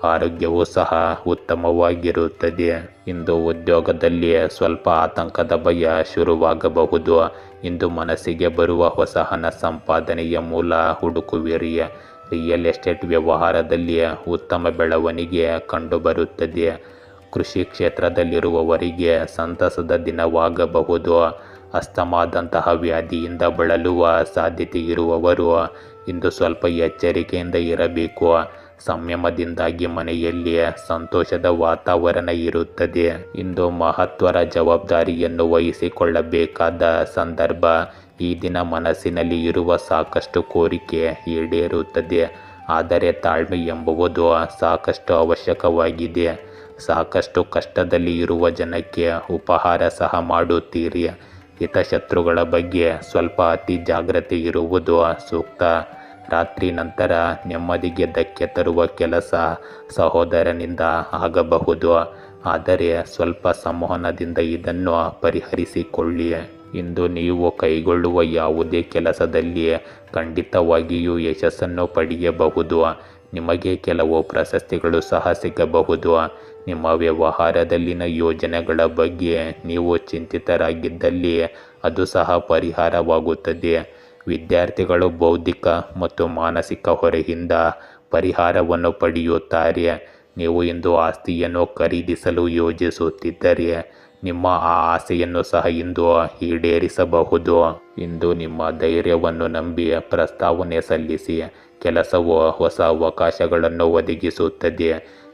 ಆರೋಗ್ಯವೂ ಸಹ ಉತ್ತಮವಾಗಿರುತ್ತದೆ. ಇಂದು ಉದ್ಯೋಗದಲ್ಲಿ ಸ್ವಲ್ಪ ಆತಂಕದ ಭಯ ಶುರುವಾಗಬಹುದು. ಇಂದು ಮನಸ್ಸಿಗೆ ಬರುವ ಹೊಸ ಹಣ ಸಂಪಾದನೆಯ ಮೂಲ ಹುಡುಕುವಿರಿ. ರಿಯಲ್ ಎಸ್ಟೇಟ್ ವ್ಯವಹಾರದಲ್ಲಿ ಉತ್ತಮ ಬೆಳವಣಿಗೆ ಕಂಡುಬರುತ್ತದೆ. ಕೃಷಿ ಕ್ಷೇತ್ರದಲ್ಲಿರುವವರಿಗೆ ಸಂತಸದ ದಿನವಾಗಬಹುದು. ಅಸ್ತಮಾದಂತಹ ವ್ಯಾಧಿಯಿಂದ ಬಳಲುವ ಸಾಧ್ಯತೆ ಇರುವವರು ಇಂದು ಸ್ವಲ್ಪ ಎಚ್ಚರಿಕೆಯಿಂದ ಇರಬೇಕು. ಸಂಯಮದಿಂದಾಗಿ ಮನೆಯಲ್ಲಿ ಸಂತೋಷದ ವಾತಾವರಣ ಇರುತ್ತದೆ. ಇಂದು ಮಹತ್ವದ ಜವಾಬ್ದಾರಿಯನ್ನು ವಹಿಸಿಕೊಳ್ಳಬೇಕಾದ ಸಂದರ್ಭ. ಈ ದಿನ ಮನಸ್ಸಿನಲ್ಲಿ ಇರುವ ಸಾಕಷ್ಟು ಕೋರಿಕೆ ಈಡೇರುತ್ತದೆ. ಆದರೆ ತಾಳ್ಮೆ ಎಂಬುದು ಸಾಕಷ್ಟು ಅವಶ್ಯಕವಾಗಿದೆ. ಸಾಕಷ್ಟು ಕಷ್ಟದಲ್ಲಿ ಇರುವ ಜನಕ್ಕೆ ಉಪಹಾರ ಸಹ ಮಾಡುತ್ತೀರಿ. ಹಿತಶತ್ರುಗಳ ಬಗ್ಗೆ ಸ್ವಲ್ಪ ಅತಿ ಜಾಗ್ರತೆ ಇರುವುದು ಸೂಕ್ತ. ರಾತ್ರಿ ನಂತರ ನೆಮ್ಮದಿಗೆ ಧಕ್ಕೆ ತರುವ ಕೆಲಸ ಸಹೋದರನಿಂದ ಆಗಬಹುದು. ಆದರೆ ಸ್ವಲ್ಪ ಸಂವಹನದಿಂದ ಇದನ್ನು ಪರಿಹರಿಸಿಕೊಳ್ಳಿ. ಇಂದು ನೀವು ಕೈಗೊಳ್ಳುವ ಯಾವುದೇ ಕೆಲಸದಲ್ಲಿ ಖಂಡಿತವಾಗಿಯೂ ಯಶಸ್ಸನ್ನು ಪಡೆಯಬಹುದು. ನಿಮಗೆ ಕೆಲವು ಪ್ರಶಸ್ತಿಗಳು ಸಹ ಸಿಗಬಹುದು. ನಿಮ್ಮ ವ್ಯವಹಾರದಲ್ಲಿನ ಯೋಜನೆಗಳ ಬಗ್ಗೆ ನೀವು ಚಿಂತಿತರಾಗಿದ್ದಲ್ಲಿ ಅದು ಸಹ ಪರಿಹಾರವಾಗುತ್ತದೆ. ವಿದ್ಯಾರ್ಥಿಗಳು ಬೌದ್ಧಿಕ ಮತ್ತು ಮಾನಸಿಕ ಹೊರೆಯಿಂದ ಪರಿಹಾರವನ್ನು ಪಡೆಯುತ್ತಾರೆ. ನೀವು ಇಂದು ಆಸ್ತಿಯನ್ನು ಖರೀದಿಸಲು ಯೋಜಿಸುತ್ತಿದ್ದರೆ ನಿಮ್ಮ ಆ ಆಸೆಯನ್ನು ಸಹ ಇಂದು ಈಡೇರಿಸಬಹುದು. ಇಂದು ನಿಮ್ಮ ಧೈರ್ಯವನ್ನು ನಂಬಿ ಪ್ರಸ್ತಾವನೆ ಸಲ್ಲಿಸಿ. ಕೆಲಸವು ಹೊಸ ಅವಕಾಶಗಳನ್ನು ಒದಗಿಸುತ್ತದೆ.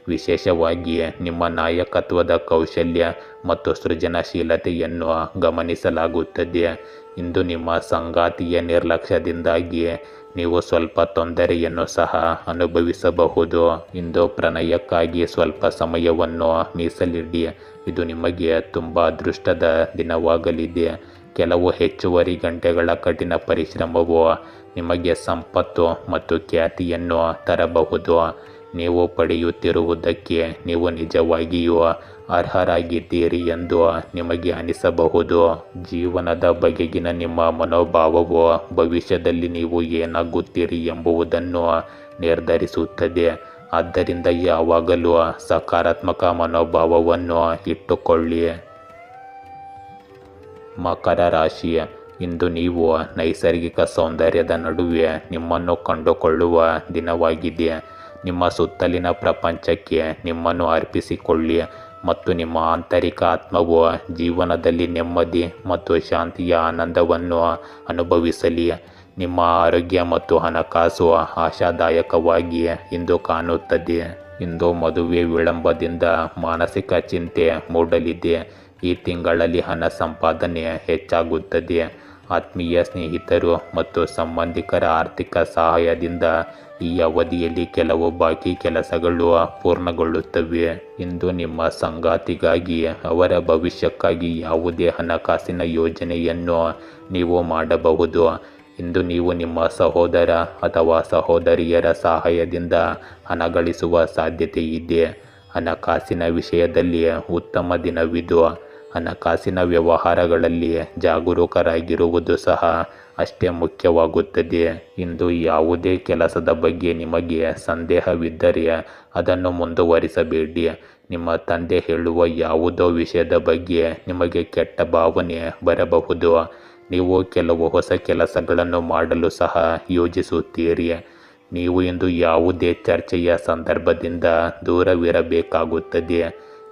ವಿಶೇಷವಾಗಿ ನಿಮ್ಮ ನಾಯಕತ್ವದ ಕೌಶಲ್ಯ ಮತ್ತು ಸೃಜನಶೀಲತೆಯನ್ನು ಗಮನಿಸಲಾಗುತ್ತದೆ. ಇಂದು ನಿಮ್ಮ ಸಂಗಾತಿಯ ನಿರ್ಲಕ್ಷ್ಯದಿಂದಾಗಿ ನೀವು ಸ್ವಲ್ಪ ತೊಂದರೆಯನ್ನು ಸಹ ಅನುಭವಿಸಬಹುದು. ಇಂದು ಪ್ರಣಯಕ್ಕಾಗಿ ಸ್ವಲ್ಪ ಸಮಯವನ್ನು ಮೀಸಲಿಡಿ. ಇದು ನಿಮಗೆ ತುಂಬ ಅದೃಷ್ಟದ ದಿನವಾಗಲಿದೆ. ಕೆಲವು ಹೆಚ್ಚುವರಿ ಗಂಟೆಗಳ ಕಠಿಣ ಪರಿಶ್ರಮವು ನಿಮಗೆ ಸಂಪತ್ತು ಮತ್ತು ಖ್ಯಾತಿಯನ್ನು ತರಬಹುದು. ನೀವು ಪಡೆಯುತ್ತಿರುವುದಕ್ಕೆ ನೀವು ನಿಜವಾಗಿಯೂ ಅರ್ಹರಾಗಿದ್ದೀರಿ ಎಂದು ನಿಮಗೆ ಅನಿಸಬಹುದು. ಜೀವನದ ಬಗೆಗಿನ ನಿಮ್ಮ ಮನೋಭಾವವು ಭವಿಷ್ಯದಲ್ಲಿ ನೀವು ಏನಾಗುತ್ತೀರಿ ಎಂಬುದನ್ನು ನಿರ್ಧರಿಸುತ್ತದೆ. ಆದ್ದರಿಂದ ಯಾವಾಗಲೂ ಸಕಾರಾತ್ಮಕ ಮನೋಭಾವವನ್ನು ಇಟ್ಟುಕೊಳ್ಳಿ. ಮಕರ ರಾಶಿ, ಇಂದು ನೀವು ನೈಸರ್ಗಿಕ ಸೌಂದರ್ಯದ ನಡುವೆ ನಿಮ್ಮನ್ನು ಕಂಡುಕೊಳ್ಳುವ ದಿನವಾಗಿದೆ. ನಿಮ್ಮ ಸುತ್ತಲಿನ ಪ್ರಪಂಚಕ್ಕೆ ನಿಮ್ಮನ್ನು ಅರ್ಪಿಸಿಕೊಳ್ಳಿ ಮತ್ತು ನಿಮ್ಮ ಆಂತರಿಕ ಆತ್ಮವು ಜೀವನದಲ್ಲಿ ನೆಮ್ಮದಿ ಮತ್ತು ಶಾಂತಿಯ ಆನಂದವನ್ನು ಅನುಭವಿಸಲಿ. ನಿಮ್ಮ ಆರೋಗ್ಯ ಮತ್ತು ಹಣಕಾಸು ಆಶಾದಾಯಕವಾಗಿ ಇಂದು ಕಾಣುತ್ತದೆ. ಇಂದು ಮದುವೆ ವಿಳಂಬದಿಂದ ಮಾನಸಿಕ ಚಿಂತೆ ಮೂಡಲಿದೆ. ಈ ತಿಂಗಳಲ್ಲಿ ಹಣ ಸಂಪಾದನೆ ಹೆಚ್ಚಾಗುತ್ತದೆ. ಆತ್ಮೀಯ ಸ್ನೇಹಿತರು ಮತ್ತು ಸಂಬಂಧಿಕರ ಆರ್ಥಿಕ ಸಹಾಯದಿಂದ ಈ ಅವಧಿಯಲ್ಲಿ ಕೆಲವು ಬಾಕಿ ಕೆಲಸಗಳು ಪೂರ್ಣಗೊಳ್ಳುತ್ತವೆ. ಇಂದು ನಿಮ್ಮ ಸಂಗಾತಿಗಾಗಿ ಅವರ ಭವಿಷ್ಯಕ್ಕಾಗಿ ಯಾವುದೇ ಹಣಕಾಸಿನ ಯೋಜನೆಯನ್ನು ನೀವು ಮಾಡಬಹುದು. ಇಂದು ನೀವು ನಿಮ್ಮ ಸಹೋದರ ಅಥವಾ ಸಹೋದರಿಯರ ಸಹಾಯದಿಂದ ಹಣ ಗಳಿಸುವ ಸಾಧ್ಯತೆ ಇದೆ. ಹಣಕಾಸಿನ ವಿಷಯದಲ್ಲಿ ಉತ್ತಮ ದಿನವಿದು. ಹಣಕಾಸಿನ ವ್ಯವಹಾರಗಳಲ್ಲಿ ಜಾಗರೂಕರಾಗಿರುವುದು ಸಹ ಅಷ್ಟೇ ಮುಖ್ಯವಾಗುತ್ತದೆ. ಇಂದು ಯಾವುದೇ ಕೆಲಸದ ಬಗ್ಗೆ ನಿಮಗೆ ಸಂದೇಹವಿದ್ದರೆ ಅದನ್ನು ಮುಂದುವರಿಸಬೇಡಿ. ನಿಮ್ಮ ತಂದೆ ಹೇಳುವ ಯಾವುದೋ ವಿಷಯದ ಬಗ್ಗೆ ನಿಮಗೆ ಕೆಟ್ಟ ಭಾವನೆ ಬರಬಹುದು. ನೀವು ಕೆಲವು ಹೊಸ ಕೆಲಸಗಳನ್ನು ಮಾಡಲು ಸಹ ಯೋಜಿಸುತ್ತೀರಿ. ನೀವು ಇಂದು ಯಾವುದೇ ಚರ್ಚೆಯ ಸಂದರ್ಭದಿಂದ ದೂರವಿರಬೇಕಾಗುತ್ತದೆ.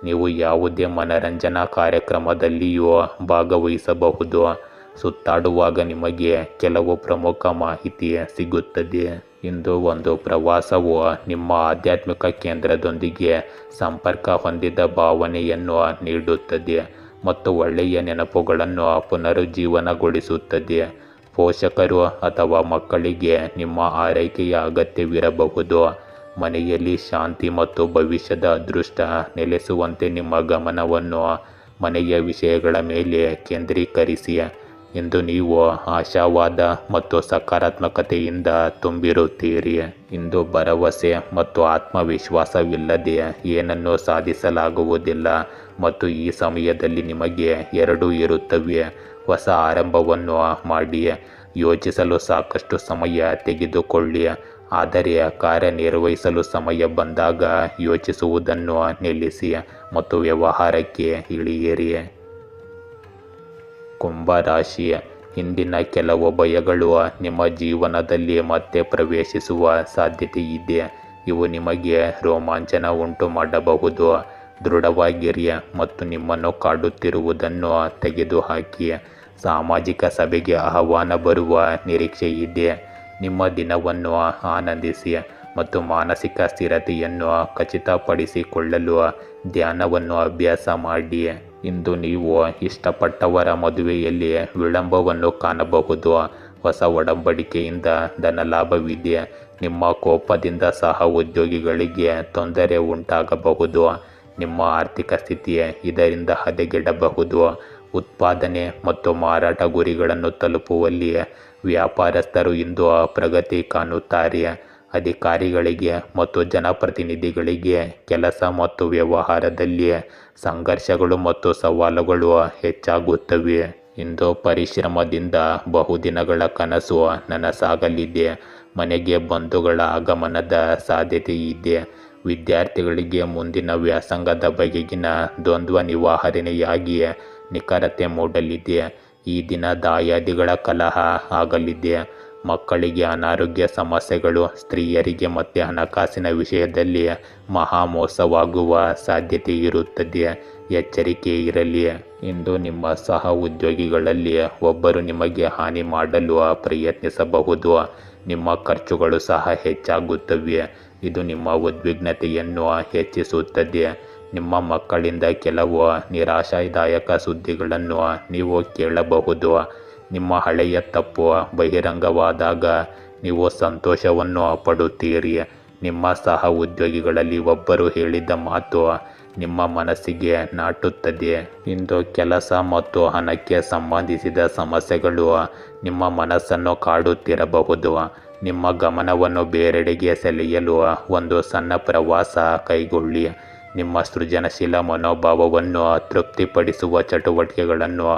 ನೀವು ಯಾವುದೇ ಮನರಂಜನಾ ಕಾರ್ಯಕ್ರಮದಲ್ಲಿಯೂ ಭಾಗವಹಿಸಬಹುದು. ಸುತ್ತಾಡುವಾಗ ನಿಮಗೆ ಕೆಲವು ಪ್ರಮುಖ ಮಾಹಿತಿ ಸಿಗುತ್ತದೆ. ಇಂದು ಒಂದು ಪ್ರವಾಸವು ನಿಮ್ಮ ಆಧ್ಯಾತ್ಮಿಕ ಕೇಂದ್ರದೊಂದಿಗೆ ಸಂಪರ್ಕ ಹೊಂದಿದ ಭಾವನೆಯನ್ನು ನೀಡುತ್ತದೆ ಮತ್ತು ಒಳ್ಳೆಯ ನೆನಪುಗಳನ್ನು ಪುನರುಜ್ಜೀವನಗೊಳಿಸುತ್ತದೆ. ಪೋಷಕರು ಅಥವಾ ಮಕ್ಕಳಿಗೆ ನಿಮ್ಮ ಆರೈಕೆಯ ಅಗತ್ಯವಿರಬಹುದು. ಮನೆಯಲ್ಲಿ ಶಾಂತಿ ಮತ್ತು ಭವಿಷ್ಯದ ಅದೃಷ್ಟ ನೆಲೆಸುವಂತೆ ನಿಮ್ಮ ಗಮನವನ್ನು ಮನೆಯ ವಿಷಯಗಳ ಮೇಲೆ ಕೇಂದ್ರೀಕರಿಸಿ. ಇಂದು ನೀವು ಆಶಾವಾದ ಮತ್ತು ಸಕಾರಾತ್ಮಕತೆಯಿಂದ ತುಂಬಿರುತ್ತೀರಿ. ಇಂದು ಭರವಸೆ ಮತ್ತು ಆತ್ಮವಿಶ್ವಾಸವಿಲ್ಲದೆ ಏನನ್ನೂ ಸಾಧಿಸಲಾಗುವುದಿಲ್ಲ ಮತ್ತು ಈ ಸಮಯದಲ್ಲಿ ನಿಮಗೆ ಎರಡೂ ಇರುತ್ತವೆ. ಹೊಸ ಆರಂಭವನ್ನು ಮಾಡಿ. ಯೋಚಿಸಲು ಸಾಕಷ್ಟು ಸಮಯ ತೆಗೆದುಕೊಳ್ಳಿ, ಆದರೆ ಕಾರ್ಯನಿರ್ವಹಿಸಲು ಸಮಯ ಬಂದಾಗ ಯೋಚಿಸುವುದನ್ನು ನಿಲ್ಲಿಸಿ ಮತ್ತು ವ್ಯವಹಾರಕ್ಕೆ ಇಳಿಯಿರಿ. ಕುಂಭರಾಶಿ, ಇಂದಿನ ಕೆಲವು ಭಯಗಳು ನಿಮ್ಮ ಜೀವನದಲ್ಲಿ ಮತ್ತೆ ಪ್ರವೇಶಿಸುವ ಸಾಧ್ಯತೆ ಇದೆ. ಇವು ನಿಮಗೆ ರೋಮಾಂಚನ ಉಂಟು ಮಾಡಬಹುದು. ದೃಢವಾಗಿರಿ ಮತ್ತು ನಿಮ್ಮನ್ನು ಕಾಡುತ್ತಿರುವುದನ್ನು ತೆಗೆದುಹಾಕಿ. ಸಾಮಾಜಿಕ ಸಭೆಗೆ ಆಹ್ವಾನ ಬರುವ ನಿರೀಕ್ಷೆ ಇದೆ. ನಿಮ್ಮ ದಿನವನ್ನು ಆನಂದಿಸಿ ಮತ್ತು ಮಾನಸಿಕ ಸ್ಥಿರತೆಯನ್ನು ಖಚಿತಪಡಿಸಿಕೊಳ್ಳಲು ಧ್ಯಾನವನ್ನು ಅಭ್ಯಾಸ ಮಾಡಿ. ಇಂದು ನೀವು ಇಷ್ಟಪಟ್ಟವರ ಮದುವೆಯಲ್ಲಿ ವಿಳಂಬವನ್ನು ಕಾಣಬಹುದು. ಹೊಸ ಒಡಂಬಡಿಕೆಯಿಂದ ಧನಲಾಭವಿದೆ. ನಿಮ್ಮ ಕೋಪದಿಂದ ಸಹ ಉದ್ಯೋಗಿಗಳಿಗೆ ತೊಂದರೆ ಉಂಟಾಗಬಹುದು. ನಿಮ್ಮ ಆರ್ಥಿಕ ಸ್ಥಿತಿ ಇದರಿಂದ ಹದಗೆಡಬಹುದು. ಉತ್ಪಾದನೆ ಮತ್ತು ಮಾರಾಟ ಗುರಿಗಳನ್ನು ತಲುಪುವಲ್ಲಿ ವ್ಯಾಪಾರಸ್ಥರು ಇಂದು ಪ್ರಗತಿ ಕಾಣುತ್ತಾರೆ. ಅಧಿಕಾರಿಗಳಿಗೆ ಮತ್ತು ಜನಪ್ರತಿನಿಧಿಗಳಿಗೆ ಕೆಲಸ ಮತ್ತು ವ್ಯವಹಾರದಲ್ಲಿ ಸಂಘರ್ಷಗಳು ಮತ್ತು ಸವಾಲುಗಳು ಹೆಚ್ಚಾಗುತ್ತವೆ. ಇಂದು ಪರಿಶ್ರಮದಿಂದ ಬಹುದಿನಗಳ ಕನಸು ನನಸಾಗಲಿದೆ. ಮನೆಗೆ ಬಂಧುಗಳ ಆಗಮನದ ಸಾಧ್ಯತೆ ಇದೆ. ವಿದ್ಯಾರ್ಥಿಗಳಿಗೆ ಮುಂದಿನ ವ್ಯಾಸಂಗದ ಬಗೆಗಿನ ದ್ವಂದ್ವ ನಿವಾರಣೆಯಾಗಿ ನಿಖರತೆ ಮೂಡಲಿದೆ. ಈ ದಿನ ದಾಯಾದಿಗಳ ಕಲಹ ಆಗಲಿದೆ. ಮಕ್ಕಳಿಗೆ ಅನಾರೋಗ್ಯ ಸಮಸ್ಯೆಗಳು, ಸ್ತ್ರೀಯರಿಗೆ ಮತ್ತು ಹಣಕಾಸಿನ ವಿಷಯದಲ್ಲಿ ಮಹಾಮೋಸವಾಗುವ ಸಾಧ್ಯತೆ ಇರುತ್ತದೆ. ಎಚ್ಚರಿಕೆ ಇರಲಿ. ಇಂದು ನಿಮ್ಮ ಸಹ ಉದ್ಯೋಗಿಗಳಲ್ಲಿ ಒಬ್ಬರು ನಿಮಗೆ ಹಾನಿ ಮಾಡಲು ಪ್ರಯತ್ನಿಸಬಹುದು. ನಿಮ್ಮ ಖರ್ಚುಗಳು ಸಹ ಹೆಚ್ಚಾಗುತ್ತವೆ. ಇದು ನಿಮ್ಮ ಉದ್ವಿಗ್ನತೆಯನ್ನು ಹೆಚ್ಚಿಸುತ್ತದೆ. ನಿಮ್ಮ ಮಕ್ಕಳಿಂದ ಕೆಲವು ನಿರಾಶಾದಾಯಕ ಸುದ್ದಿಗಳನ್ನು ನೀವು ಕೇಳಬಹುದು. ನಿಮ್ಮ ಹಳೆಯ ತಪ್ಪು ಬಹಿರಂಗವಾದಾಗ ನೀವು ಸಂತೋಷವನ್ನು ಪಡುತ್ತೀರಿ. ನಿಮ್ಮ ಸಹ ಉದ್ಯೋಗಿಗಳಲ್ಲಿ ಒಬ್ಬರು ಹೇಳಿದ ಮಾತು ನಿಮ್ಮ ಮನಸ್ಸಿಗೆ ನಾಟುತ್ತದೆ. ಇಂದು ಕೆಲಸ ಮತ್ತು ಹಣಕ್ಕೆ ಸಂಬಂಧಿಸಿದ ಸಮಸ್ಯೆಗಳು ನಿಮ್ಮ ಮನಸ್ಸನ್ನು ಕಾಡುತ್ತಿರಬಹುದು. ನಿಮ್ಮ ಗಮನವನ್ನು ಬೇರೆಡೆಗೆ ಸೆಳೆಯಲು ಒಂದು ಸಣ್ಣ ಪ್ರವಾಸ ಕೈಗೊಳ್ಳಿ. ನಿಮ್ಮ ಸೃಜನಶೀಲ ಮನೋಭಾವವನ್ನು ತೃಪ್ತಿಪಡಿಸುವ ಚಟುವಟಿಕೆಗಳನ್ನು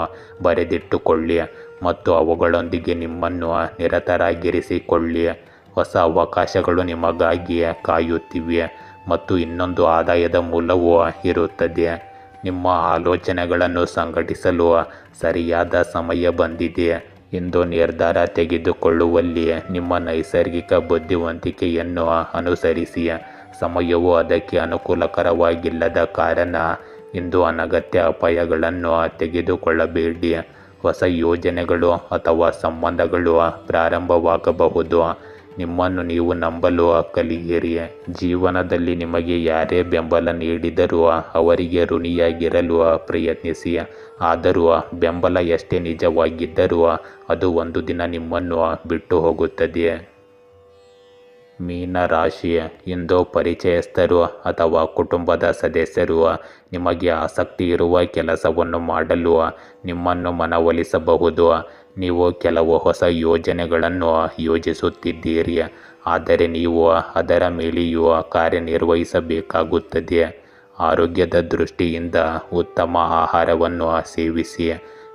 ಬರೆದಿಟ್ಟುಕೊಳ್ಳಿ ಮತ್ತು ಅವುಗಳೊಂದಿಗೆ ನಿಮ್ಮನ್ನು ನಿರತರಾಗಿರಿಸಿಕೊಳ್ಳಿ. ಹೊಸ ಅವಕಾಶಗಳು ನಿಮಗಾಗಿ ಕಾಯುತ್ತಿವೆ ಮತ್ತು ಇನ್ನೊಂದು ಆದಾಯದ ಮೂಲವೂ ಇರುತ್ತದೆ. ನಿಮ್ಮ ಆಲೋಚನೆಗಳನ್ನು ಸಂಘಟಿಸಲು ಸರಿಯಾದ ಸಮಯ ಬಂದಿದೆ. ಇಂದು ನಿರ್ಧಾರ ತೆಗೆದುಕೊಳ್ಳುವಲ್ಲಿ ನಿಮ್ಮ ನೈಸರ್ಗಿಕ ಬುದ್ಧಿವಂತಿಕೆಯನ್ನು ಅನುಸರಿಸಿ. ಸಮಯವು ಅದಕ್ಕೆ ಅನುಕೂಲಕರವಾಗಿಲ್ಲದ ಕಾರಣ ಇಂದು ಅನಗತ್ಯ ಅಪಾಯಗಳನ್ನು ತೆಗೆದುಕೊಳ್ಳಬೇಡಿ. ಹೊಸ ಯೋಜನೆಗಳು ಅಥವಾ ಸಂಬಂಧಗಳು ಪ್ರಾರಂಭವಾಗಬಹುದು. ನಿಮ್ಮನ್ನು ನೀವು ನಂಬಲು ಕಲಿಯಿರಿ. ಜೀವನದಲ್ಲಿ ನಿಮಗೆ ಯಾರೇ ಬೆಂಬಲ ನೀಡಿದರೂ ಅವರಿಗೆ ಋಣಿಯಾಗಿರಲು ಪ್ರಯತ್ನಿಸಿ. ಆದರೂ ಬೆಂಬಲ ಎಷ್ಟೇ ನಿಜವಾಗಿದ್ದರೂ ಅದು ಒಂದು ದಿನ ನಿಮ್ಮನ್ನು ಬಿಟ್ಟು ಹೋಗುತ್ತದೆ. ಮೀನರಾಶಿ, ಇಂದು ಪರಿಚಯಸ್ಥರು ಅಥವಾ ಕುಟುಂಬದ ಸದಸ್ಯರು ನಿಮಗೆ ಆಸಕ್ತಿ ಇರುವ ಕೆಲಸವನ್ನು ಮಾಡಲು ನಿಮ್ಮನ್ನು ಮನವೊಲಿಸಬಹುದು. ನೀವು ಕೆಲವು ಹೊಸ ಯೋಜನೆಗಳನ್ನು ಯೋಜಿಸುತ್ತಿದ್ದೀರಿ, ಆದರೆ ನೀವು ಅದರ ಮೇಲೆಯೂ ಕಾರ್ಯನಿರ್ವಹಿಸಬೇಕಾಗುತ್ತದೆ. ಆರೋಗ್ಯದ ದೃಷ್ಟಿಯಿಂದ ಉತ್ತಮ ಆಹಾರವನ್ನು ಸೇವಿಸಿ.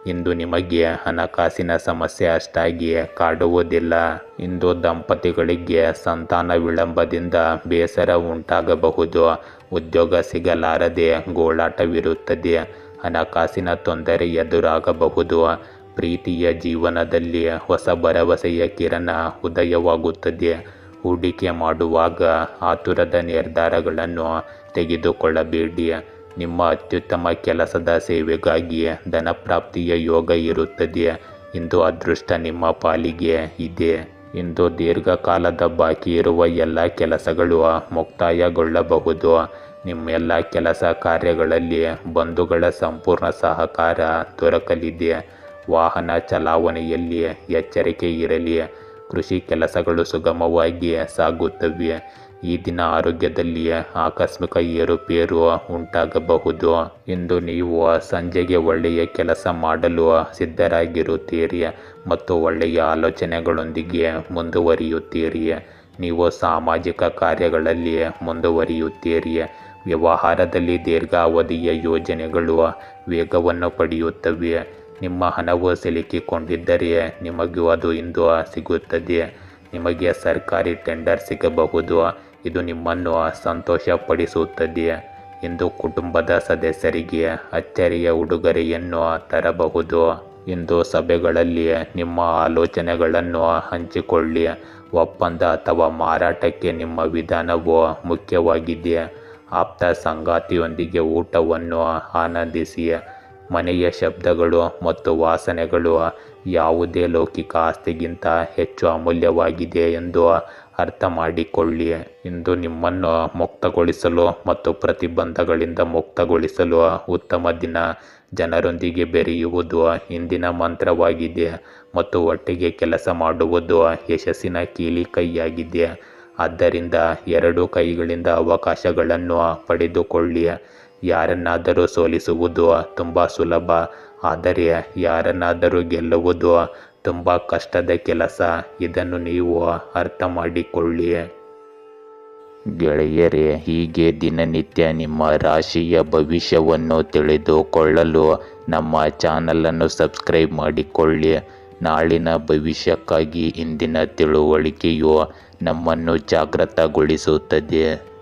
ಇಂದು ನಿಮಗೆ ಹಣಕಾಸಿನ ಸಮಸ್ಯೆ ಅಷ್ಟಾಗಿ ಕಾಡುವುದಿಲ್ಲ. ಇಂದು ದಂಪತಿಗಳಿಗೆ ಸಂತಾನ ವಿಳಂಬದಿಂದ ಬೇಸರ ಉಂಟಾಗಬಹುದು. ಉದ್ಯೋಗ ಸಿಗಲಾರದೆ ಗೋಳಾಟವಿರುತ್ತದೆ. ಹಣಕಾಸಿನ ತೊಂದರೆ ಎದುರಾಗಬಹುದು. ಪ್ರೀತಿಯ ಜೀವನದಲ್ಲಿ ಹೊಸ ಭರವಸೆಯ ಕಿರಣ ಉದಯವಾಗುತ್ತದೆ. ಹೂಡಿಕೆ ಮಾಡುವಾಗ ಆತುರದ ನಿರ್ಧಾರಗಳನ್ನು ತೆಗೆದುಕೊಳ್ಳಬೇಡಿ. ನಿಮ್ಮ ಅತ್ಯುತ್ತಮ ಕೆಲಸದ ಸೇವೆಗಾಗಿ ಧನಪ್ರಾಪ್ತಿಯ ಯೋಗ ಇರುತ್ತದೆ. ಇಂದು ಅದೃಷ್ಟ ನಿಮ್ಮ ಪಾಲಿಗೆ ಇದೆ. ಇಂದು ದೀರ್ಘಕಾಲದ ಬಾಕಿ ಇರುವ ಎಲ್ಲ ಕೆಲಸಗಳು ಮುಕ್ತಾಯಗೊಳ್ಳಬಹುದು. ನಿಮ್ಮೆಲ್ಲ ಕೆಲಸ ಕಾರ್ಯಗಳಲ್ಲಿ ಬಂಧುಗಳ ಸಂಪೂರ್ಣ ಸಹಕಾರ ದೊರಕಲಿದೆ. ವಾಹನ ಚಲಾವಣೆಯಲ್ಲಿ ಎಚ್ಚರಿಕೆ ಇರಲಿ. ಕೃಷಿ ಕೆಲಸಗಳು ಸುಗಮವಾಗಿ ಸಾಗುತ್ತವೆ. ಈ ದಿನ ಆರೋಗ್ಯದಲ್ಲಿ ಆಕಸ್ಮಿಕ ಏರುಪೇರು ಉಂಟಾಗಬಹುದು. ಇಂದು ನೀವು ಸಂಜೆಗೆ ಒಳ್ಳೆಯ ಕೆಲಸ ಮಾಡಲು ಸಿದ್ಧರಾಗಿರುತ್ತೀರಿ ಮತ್ತು ಒಳ್ಳೆಯ ಆಲೋಚನೆಗಳೊಂದಿಗೆ ಮುಂದುವರಿಯುತ್ತೀರಿ. ನೀವು ಸಾಮಾಜಿಕ ಕಾರ್ಯಗಳಲ್ಲಿ ಮುಂದುವರಿಯುತ್ತೀರಿ. ವ್ಯವಹಾರದಲ್ಲಿ ದೀರ್ಘಾವಧಿಯ ಯೋಜನೆಗಳು ವೇಗವನ್ನು ಪಡೆಯುತ್ತವೆ. ನಿಮ್ಮ ಹಣವು ಸಿಲುಕಿಕೊಂಡಿದ್ದರೆ ನಿಮಗೂ ಅದು ಇಂದು ಸಿಗುತ್ತದೆ. ನಿಮಗೆ ಸರ್ಕಾರಿ ಟೆಂಡರ್ ಸಿಗಬಹುದು. ಇದು ನಿಮ್ಮನ್ನು ಸಂತೋಷಪಡಿಸುತ್ತದೆ. ಇಂದು ಕುಟುಂಬದ ಸದಸ್ಯರಿಗೆ ಅಚ್ಚರಿಯ ಉಡುಗೊರೆಯನ್ನು ತರಬಹುದು. ಇಂದು ಸಭೆಗಳಲ್ಲಿ ನಿಮ್ಮ ಆಲೋಚನೆಗಳನ್ನು ಹಂಚಿಕೊಳ್ಳಿ. ಒಪ್ಪಂದ ಅಥವಾ ಮಾರಾಟಕ್ಕೆ ನಿಮ್ಮ ವಿಧಾನವು ಮುಖ್ಯವಾಗಿದೆ. ಆಪ್ತ ಸಂಗಾತಿಯೊಂದಿಗೆ ಊಟವನ್ನು ಆನಂದಿಸಿ. ಮನೆಯ ಶಬ್ದಗಳು ಮತ್ತು ವಾಸನೆಗಳು ಯಾವುದೇ ಲೌಕಿಕ ಆಸ್ತಿಗಿಂತ ಹೆಚ್ಚು ಅಮೂಲ್ಯವಾಗಿದೆ ಎಂದು ಅರ್ಥ ಮಾಡಿಕೊಳ್ಳಿ. ಇಂದು ನಿಮ್ಮನ್ನು ಮುಕ್ತಗೊಳಿಸಲು ಮತ್ತು ಪ್ರತಿಬಂಧಗಳಿಂದ ಮುಕ್ತಗೊಳಿಸಲು ಉತ್ತಮ ದಿನ. ಜನರೊಂದಿಗೆ ಬೆರೆಯುವುದು ಇಂದಿನ ಮಂತ್ರವಾಗಿದೆ ಮತ್ತು ಒಟ್ಟಿಗೆ ಕೆಲಸ ಮಾಡುವುದು ಯಶಸ್ಸಿನ ಕೀಲಿಕೈಯಾಗಿದೆ. ಆದ್ದರಿಂದ ಎರಡೂ ಕೈಗಳಿಂದ ಅವಕಾಶಗಳನ್ನು ಪಡೆದುಕೊಳ್ಳಿ. ಯಾರನ್ನಾದರೂ ಸೋಲಿಸುವುದು ತುಂಬ ಸುಲಭ, ಆದರೆ ಯಾರನ್ನಾದರೂ ಗೆಲ್ಲುವುದು ತುಂಬ ಕಷ್ಟದ ಕೆಲಸ. ಇದನ್ನು ನೀವು ಅರ್ಥ ಮಾಡಿಕೊಳ್ಳಿ. ಗೆಳೆಯರೇ, ಹೀಗೆ ದಿನನಿತ್ಯ ನಿಮ್ಮ ರಾಶಿಯ ಭವಿಷ್ಯವನ್ನು ತಿಳಿದುಕೊಳ್ಳಲು ನಮ್ಮ ಚಾನಲನ್ನು ಸಬ್ಸ್ಕ್ರೈಬ್ ಮಾಡಿಕೊಳ್ಳಿ. ನಾಳಿನ ಭವಿಷ್ಯಕ್ಕಾಗಿ ಇಂದಿನ ತಿಳುವಳಿಕೆಯು ನಮ್ಮನ್ನು ಜಾಗೃತಗೊಳಿಸುತ್ತದೆ.